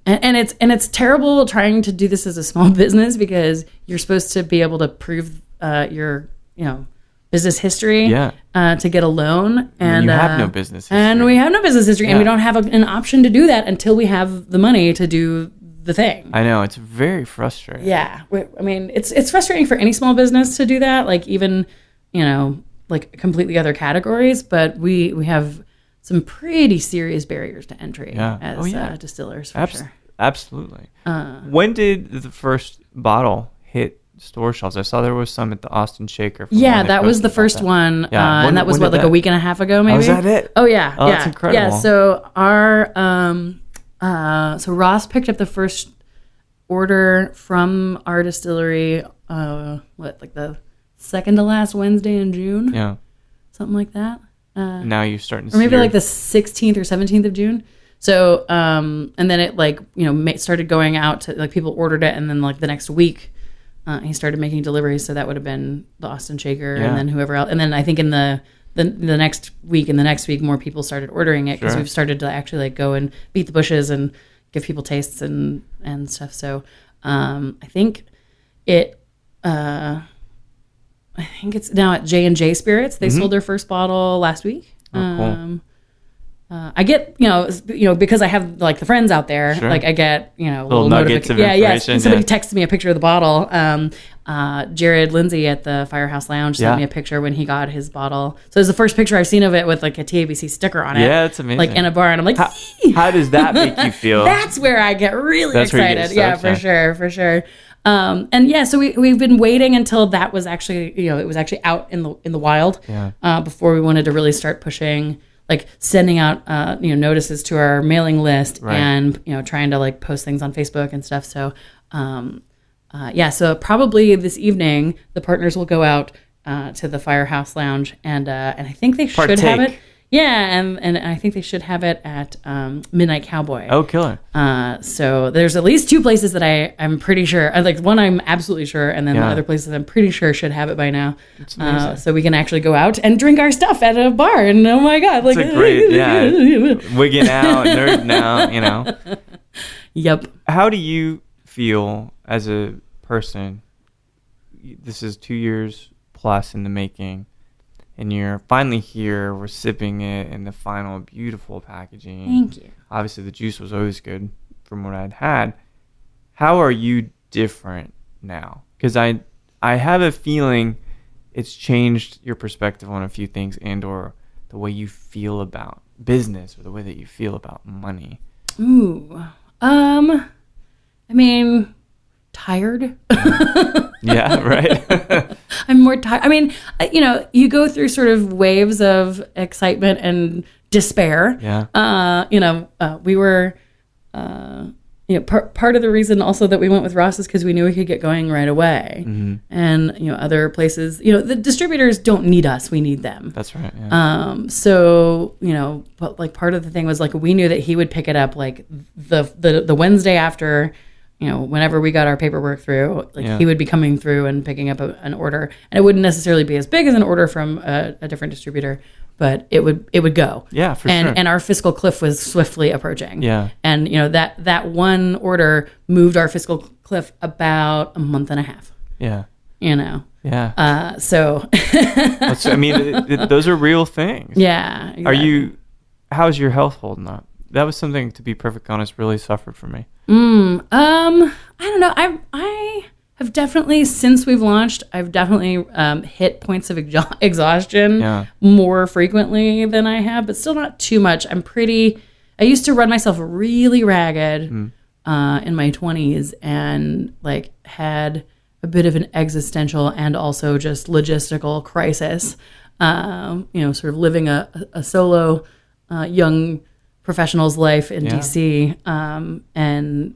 S3: And it's terrible trying to do this as a small business because you're supposed to be able to prove your business history to get a loan, and
S1: you have no business history.
S3: And we have no business history, and we don't have an option to do that until we have the money to do the thing.
S1: I know, it's very frustrating.
S3: Yeah, I mean, it's frustrating for any small business to do that, like even like completely other categories, but we have some pretty serious barriers to entry as distillers, for sure.
S1: Absolutely. When did the first bottle hit store shelves? I saw there was some at the Austin Shaker.
S3: Yeah, that was the first one. Yeah. And that was like a week and a half ago, maybe.
S1: Oh, is that it?
S3: Oh, yeah.
S1: Oh, that's incredible.
S3: Yeah, so our so Ross picked up the first order from our distillery, like the second to last Wednesday in June?
S1: Yeah.
S3: Something like that.
S1: Now you're starting to see.
S3: Or maybe like the 16th or 17th of June. So, and then it like, started going out to like people ordered it. And then like the next week, he started making deliveries. So that would have been the Austin Shaker and then whoever else. And then I think in the the next week and the next week, more people started ordering it because we've started to actually like go and beat the bushes and give people tastes and stuff. So I think it's now at J&J Spirits. They sold their first bottle last week.
S1: Cool.
S3: I get, because I have like the friends out there, like I get,
S1: little nuggets of information.
S3: Somebody texted me a picture of the bottle. Jared Lindsay at the Firehouse Lounge sent me a picture when he got his bottle. So it's the first picture I've seen of it with like a TABC sticker on it.
S1: Yeah, it's amazing.
S3: Like in a bar, and I'm like,
S1: how does that make you feel?
S3: That's where I get really excited. For sure. So we've been waiting until that was actually, it was actually out in the wild before we wanted to really start pushing, like sending out, notices to our mailing list and, trying to like post things on Facebook and stuff. So, so probably this evening the partners will go out to the Firehouse Lounge and I think they should have it. Yeah, and I think they should have it at Midnight Cowboy.
S1: Oh, killer.
S3: So there's at least 2 places that I'm pretty sure, like one I'm absolutely sure, and then the other places I'm pretty sure should have it by now. So we can actually go out and drink our stuff at a bar, and oh my God. Like,
S1: it's a great, wigging out, nerding out,
S3: Yep.
S1: How do you feel as a person? This is 2 years plus in the making. And you're finally here. We're sipping it in the final beautiful packaging.
S3: Thank you.
S1: Obviously, the juice was always good from what I'd had. How are you different now? Because I have a feeling it's changed your perspective on a few things and or the way you feel about business or the way that you feel about money.
S3: Ooh. Tired.
S1: Yeah, right.
S3: I'm more tired. I mean, you go through sort of waves of excitement and despair.
S1: Yeah.
S3: We were, part of the reason also that we went with Ross is because we knew we could get going right away. Mm-hmm. And, other places, the distributors don't need us. We need them.
S1: That's right. Yeah.
S3: But like part of the thing was like, we knew that he would pick it up like the Wednesday after, whenever we got our paperwork through, he would be coming through and picking up an order, and it wouldn't necessarily be as big as an order from a different distributor, but it would go.
S1: Yeah, for
S3: sure.
S1: And
S3: our fiscal cliff was swiftly approaching.
S1: Yeah.
S3: And that one order moved our fiscal cliff about a month and a half.
S1: Yeah.
S3: Yeah.
S1: Those are real things.
S3: Yeah. Exactly.
S1: How's your health holding up? That was something, to be perfectly honest, really suffered for me.
S3: I don't know. I have definitely, since we've launched, I've definitely hit points of exhaustion more frequently than I have, but still not too much. I used to run myself really ragged in my 20s and like had a bit of an existential and also just logistical crisis. Sort of living a solo young professional's life in DC. And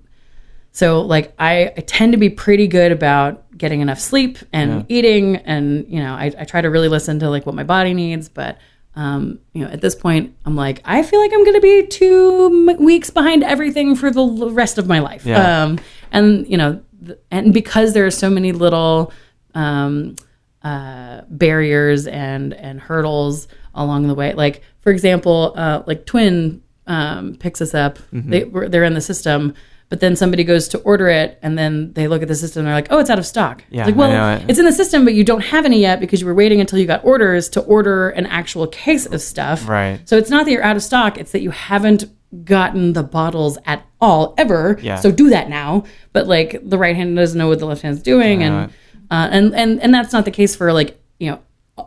S3: so like I tend to be pretty good about getting enough sleep and eating, and I try to really listen to like what my body needs, but at this point I'm like, I feel like I'm going to be 2 weeks behind everything for the rest of my life. And because there are so many little barriers and hurdles along the way, like for example, like Twin picks us up. Mm-hmm. They're in the system, but then somebody goes to order it, and then they look at the system and they're like, "Oh, it's out of stock."
S1: Yeah,
S3: it's like, well, it's in the system, but you don't have any yet because you were waiting until you got orders to order an actual case of stuff.
S1: Right.
S3: So it's not that you're out of stock; it's that you haven't gotten the bottles at all ever.
S1: Yeah.
S3: So do that now. But like the right hand doesn't know what the left hand's doing, and that's not the case for like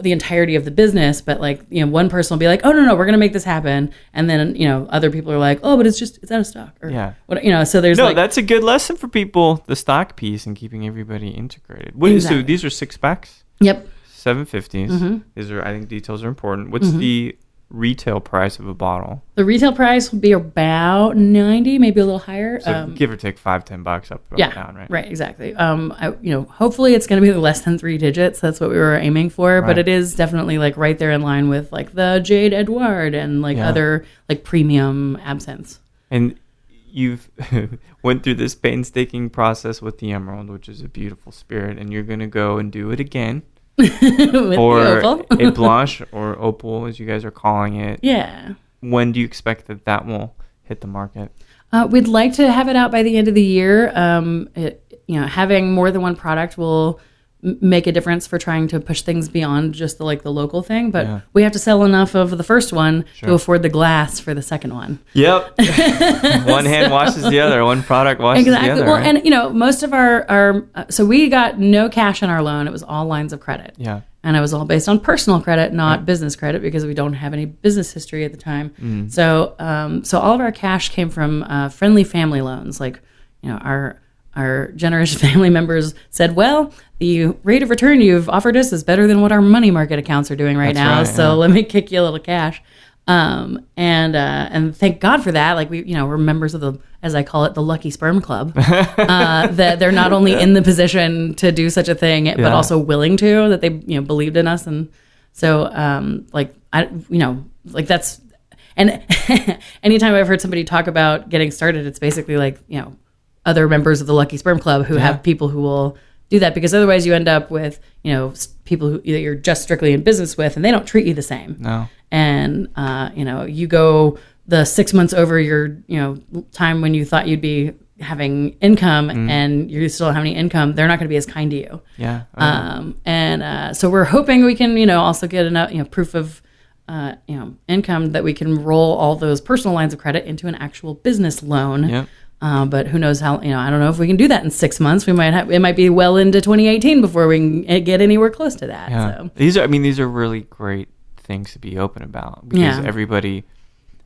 S3: the entirety of the business, but like one person will be like, oh no, we're gonna make this happen, and then other people are like, oh, but it's out of stock, or what, so there's
S1: that's a good lesson for people, the stock piece and keeping everybody integrated.
S3: Exactly.
S1: So these are 6-packs.
S3: Yep.
S1: 750s. Mm-hmm. These are, I think details are important. What's the retail price of a bottle?
S3: The retail price will be about 90, maybe a little higher.
S1: So give or take $5-10 up or down, right?
S3: Right, exactly. Hopefully it's going to be less than 3 digits. That's what we were aiming for, but it is definitely like right there in line with like the Jade Edouard and like other like premium absinthes.
S1: And you've went through this painstaking process with the Emerald, which is a beautiful spirit, and you're going to go and do it again or a blanche or opal, as you guys are calling it.
S3: Yeah.
S1: When do you expect that will hit the market?
S3: We'd like to have it out by the end of the year. Having more than one product will make a difference for trying to push things beyond just the local thing, but we have to sell enough of the first one to afford the glass for the second one.
S1: Yep. One hand washes the other. One product washes the other.
S3: Well,
S1: right?
S3: and most of our so we got no cash in our loan. It was all lines of credit.
S1: Yeah.
S3: And it was all based on personal credit, not business credit, because we don't have any business history at the time. So all of our cash came from friendly family loans. Our generous family members said, well, the rate of return you've offered us is better than what our money market accounts are doing right now. So let me kick you a little cash. And thank God for that. We're members of the, as I call it, the Lucky Sperm Club, that they're not only in the position to do such a thing, but also willing to, that they, believed in us. And so, that's, and anytime I've heard somebody talk about getting started, it's basically other members of the Lucky Sperm Club who have people who will do that, because otherwise you end up with, people who you're just strictly in business with, and they don't treat you the same.
S1: No.
S3: And, you go the 6 months over your, time when you thought you'd be having income and you still don't have any income, they're not going to be as kind to you.
S1: Yeah.
S3: So we're hoping we can, also get enough, proof of, income that we can roll all those personal lines of credit into an actual business loan.
S1: Yep.
S3: But who knows how, I don't know if we can do that in 6 months. It might be well into 2018 before we can get anywhere close to that.
S1: Yeah.
S3: So.
S1: These are really great things to be open about, because everybody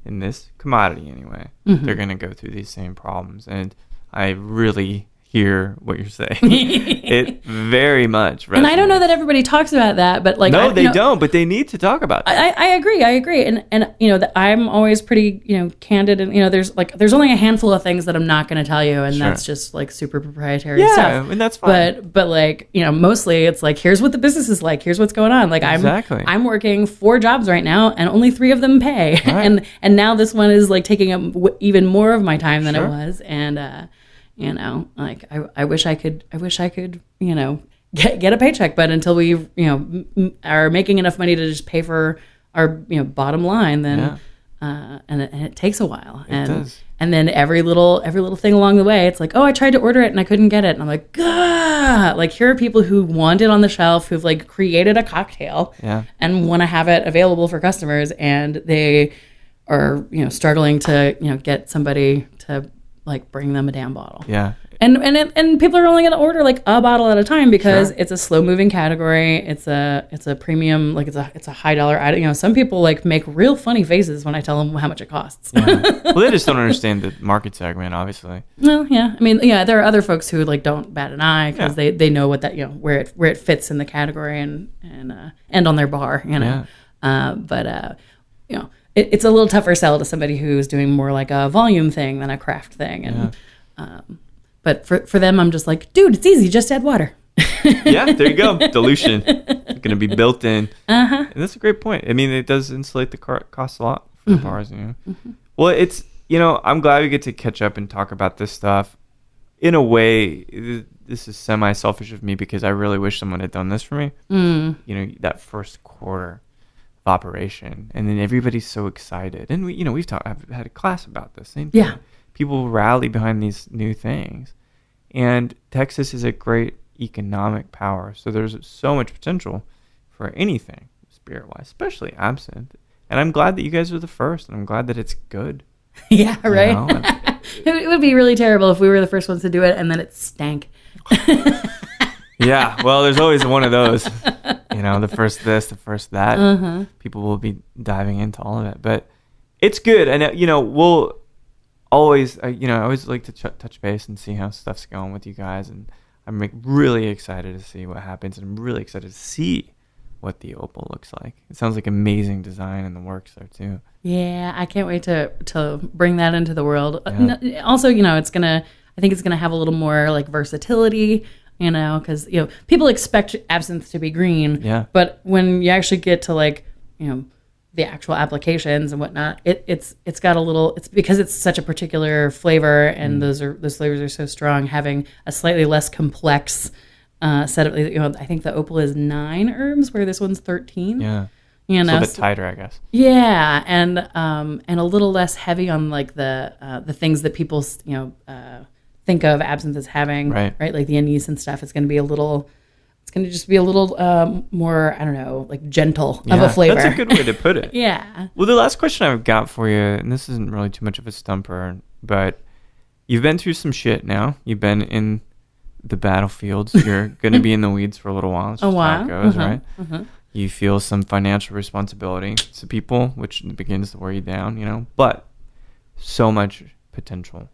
S1: in this commodity anyway, they're going to go through these same problems. And I really hear what you're saying. It very much resonates.
S3: And I don't know that everybody talks about that, but
S1: no, they don't, but they need to talk about that.
S3: I agree. And I'm always pretty, candid, and, there's only a handful of things that I'm not going to tell you, and that's just super proprietary stuff.
S1: Yeah, and that's fine.
S3: But mostly it's here's what the business is like. Here's what's going on.
S1: Exactly.
S3: I'm working 4 jobs right now, and only 3 of them pay. Right. And now this one is taking up even more of my time than it was. And, I wish I could, get a paycheck, but until we, are making enough money to just pay for our, bottom line, then, and it takes a while.
S1: It does.
S3: And then every little thing along the way, it's I tried to order it and I couldn't get it. And I'm gah! Here are people who want it on the shelf, who've created a cocktail and want to have it available for customers. And they are, struggling to, get somebody to, bring them a damn bottle.
S1: Yeah.
S3: And people are only going to order a bottle at a time, because it's a slow moving category. It's a premium, it's a high dollar item. Some people make real funny faces when I tell them how much it costs.
S1: Yeah. Well, they just don't understand the market segment, obviously.
S3: Well, yeah. There are other folks who don't bat an eye, because they know what that, where it fits in the category and on their bar, It's a little tougher sell to somebody who's doing more a volume thing than a craft thing. And but for them, I'm just dude, it's easy. Just add water.
S1: Yeah, there you go. Dilution. It's going to be built in. And that's a great point. It does insulate the cost a lot for the bars. Well, it's, I'm glad we get to catch up and talk about this stuff. In a way, this is semi-selfish of me, because I really wish someone had done this for me. That first quarter operation, and then everybody's so excited, and I've had a class about this same thing. People rally behind these new things, and Texas is a great economic power, so there's so much potential for anything spirit wise, especially absinthe. And I'm glad that you guys are the first, and I'm glad that it's good.
S3: Yeah, right. It would be really terrible if we were the first ones to do it and then it stank.
S1: Yeah, well, there's always one of those. The first this, the first that. People will be diving into all of it, but it's good. And we'll always, I always like to touch base and see how stuff's going with you guys. And I'm really excited to see what happens, and I'm really excited to see what the opal looks like. It sounds like amazing design in the works there too. Yeah,
S3: I can't wait to bring that into the world. Yeah. Also, I think it's gonna have a little more versatility. Because people expect absinthe to be green, but when you actually get to the actual applications and whatnot, it's got a little. It's because it's such a particular flavor, and those flavors are so strong. Having a slightly less complex set up. I think the Opal is 9 herbs, where this one's 13.
S1: Yeah.
S3: You know,
S1: a bit tighter, I guess.
S3: Yeah, and a little less heavy on like the things that people think of absinthe as having, right? Like the anise and stuff. It's going to be a little. It's going to just be a little more, I don't know, like gentle of a flavor.
S1: That's a good way to put it.
S3: Yeah.
S1: Well, the last question I've got for you, and this isn't really too much of a stumper, but you've been through some shit now. You've been in the battlefields. You're going to be in the weeds for a little while. That's just how it goes, right? Mm-hmm. You feel some financial responsibility to people, which begins to wear you down, but so much potential.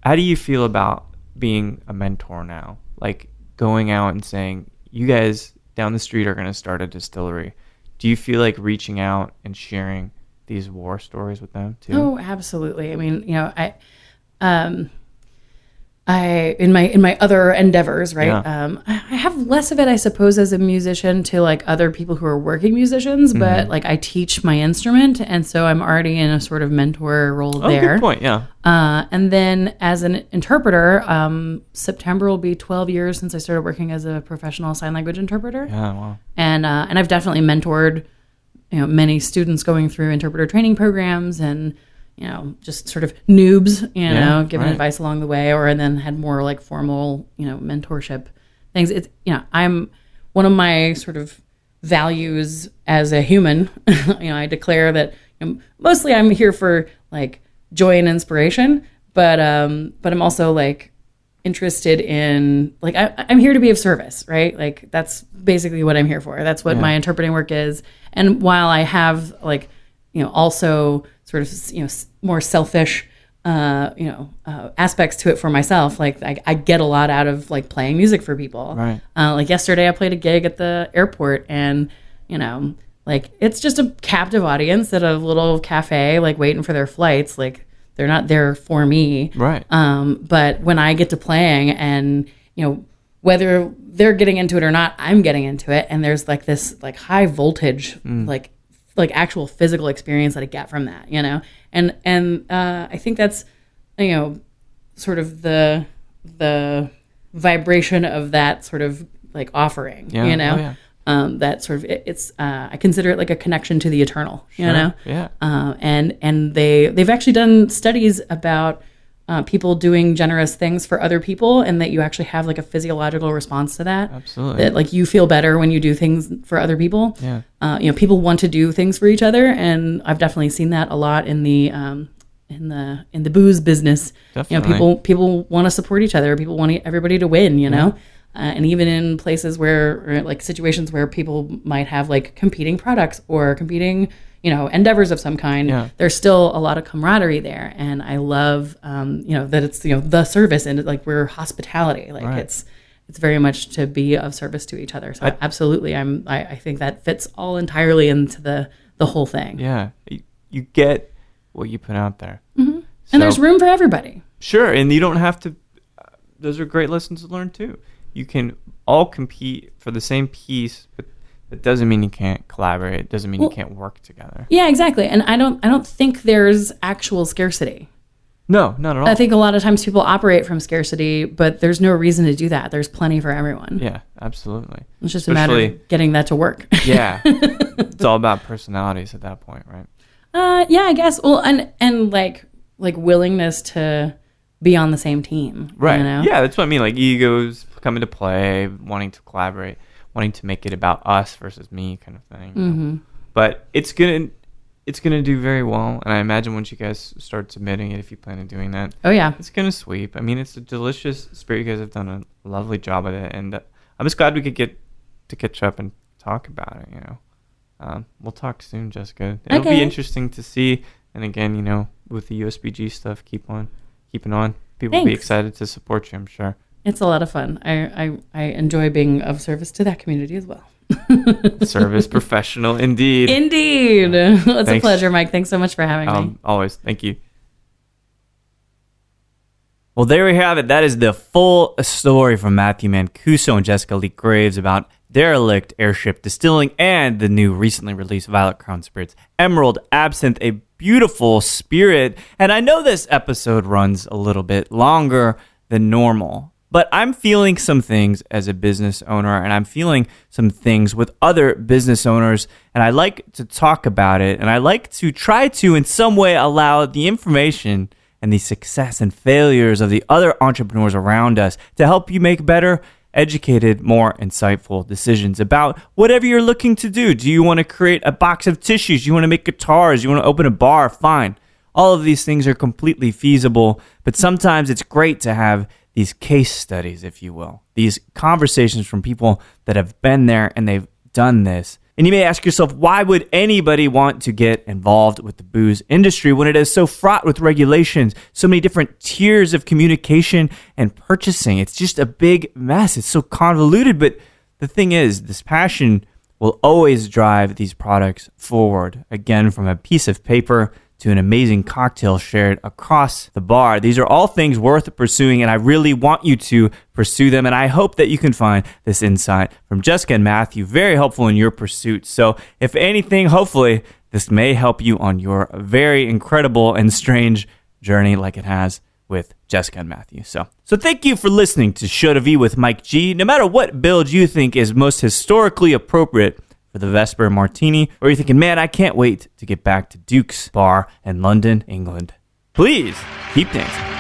S1: How do you feel about being a mentor now? Like going out and saying, you guys down the street are going to start a distillery. Do you feel like reaching out and sharing these war stories with them too?
S3: Oh, absolutely. I mean, I in my other endeavors, right? Yeah. I have less of it, I suppose, as a musician to like other people who are working musicians, but like I teach my instrument, and so I'm already in a sort of mentor role there.
S1: Good point. Yeah.
S3: And then as an interpreter, September will be 12 years since I started working as a professional sign language interpreter.
S1: Yeah. Wow.
S3: And I've definitely mentored, many students going through interpreter training programs and. Just sort of noobs, giving advice along the way, and then had more like formal, mentorship things. It's, I'm one of my sort of values as a human. I declare that mostly I'm here for like joy and inspiration, but I'm also like interested in like I'm here to be of service, right? Like that's basically what I'm here for. That's what my interpreting work is. And while I have like also sort of more selfish aspects to it for myself, like I get a lot out of like playing music for people.
S1: Right.
S3: Like yesterday I played a gig at the airport, and like it's just a captive audience at a little cafe, like waiting for their flights. Like they're not there for me.
S1: Right.
S3: But when I get to playing, and whether they're getting into it or not, I'm getting into it, and there's like this like high voltage like actual physical experience that I get from that, and I think that's, sort of the vibration of that sort of like offering, that sort of it's I consider it like a connection to the eternal, and they've actually done studies about people doing generous things for other people, and that you actually have like a physiological response to that.
S1: Absolutely.
S3: That like you feel better when you do things for other people.
S1: Yeah.
S3: People want to do things for each other, and I've definitely seen that a lot in the booze business.
S1: Definitely.
S3: People want to support each other. People want everybody to win. And even in places where, or like situations where people might have like competing products or competing endeavors of some kind, there's still a lot of camaraderie there. And I love, that it's, the service, and like we're hospitality, like it's very much to be of service to each other. So absolutely. I think that fits all entirely into the whole thing.
S1: Yeah. You get what you put out there.
S3: Mm-hmm. And there's room for everybody.
S1: Sure. And you don't have to, those are great lessons to learn too. You can all compete for the same piece, but it doesn't mean you can't collaborate. It doesn't mean you can't work together. Yeah,
S3: exactly. And I don't think there's actual scarcity.
S1: No, not at all.
S3: I think a lot of times people operate from scarcity, but there's no reason to do that. There's plenty for everyone.
S1: Yeah, absolutely.
S3: It's just a matter of getting that to work.
S1: Yeah. It's all about personalities at that point, right?
S3: Yeah, I guess. Well, and like willingness to be on the same team.
S1: Right. Yeah, that's what I mean. Like egos come into play, wanting to collaborate, wanting to make it about us versus me kind of thing.
S3: Mm-hmm.
S1: But it's gonna do very well, and I imagine once you guys start submitting it, if you plan on doing that, it's gonna sweep. I mean, it's a delicious spirit. You guys have done a lovely job with it, and I'm just glad we could get to catch up and talk about it. We'll talk soon, Jessica. It'll be interesting to see, and again, with the USBG stuff, keeping on. People will be excited to support you, I'm sure.
S3: It's a lot of fun. I enjoy being of service to that community as well.
S1: Service professional, indeed.
S3: Indeed. It's a pleasure, Mike. Thanks so much for having me.
S1: Always. Thank you. Well, there we have it. That is the full story from Matthew Mancuso and Jessica Leigh Graves about Derelict, Airship, Distilling, and the new recently released Violent Crown Spirits Emerald Absinthe, a beautiful spirit. And I know this episode runs a little bit longer than normal, But I'm feeling some things as a business owner, and I'm feeling some things with other business owners, and I like to talk about it, and I like to try to, in some way, allow the information and the success and failures of the other entrepreneurs around us to help you make better, educated, more insightful decisions about whatever you're looking to do. Do you want to create a box of tissues? Do you want to make guitars? Do you want to open a bar? Fine. All of these things are completely feasible, but sometimes it's great to have these case studies, if you will, these conversations from people that have been there and they've done this. And you may ask yourself, why would anybody want to get involved with the booze industry when it is so fraught with regulations, so many different tiers of communication and purchasing? It's just a big mess. It's so convoluted. But the thing is, this passion will always drive these products forward. Again, from a piece of paper to an amazing cocktail shared across the bar. These are all things worth pursuing, and I really want you to pursue them, and I hope that you can find this insight from Jessica and Matthew very helpful in your pursuit. So if anything, hopefully this may help you on your very incredible and strange journey like it has with Jessica and Matthew. So thank you for listening to Show to V with Mike G. No matter what build you think is most historically appropriate for the Vesper Martini, or you're thinking, man, I can't wait to get back to Duke's Bar in London, England, please keep dancing.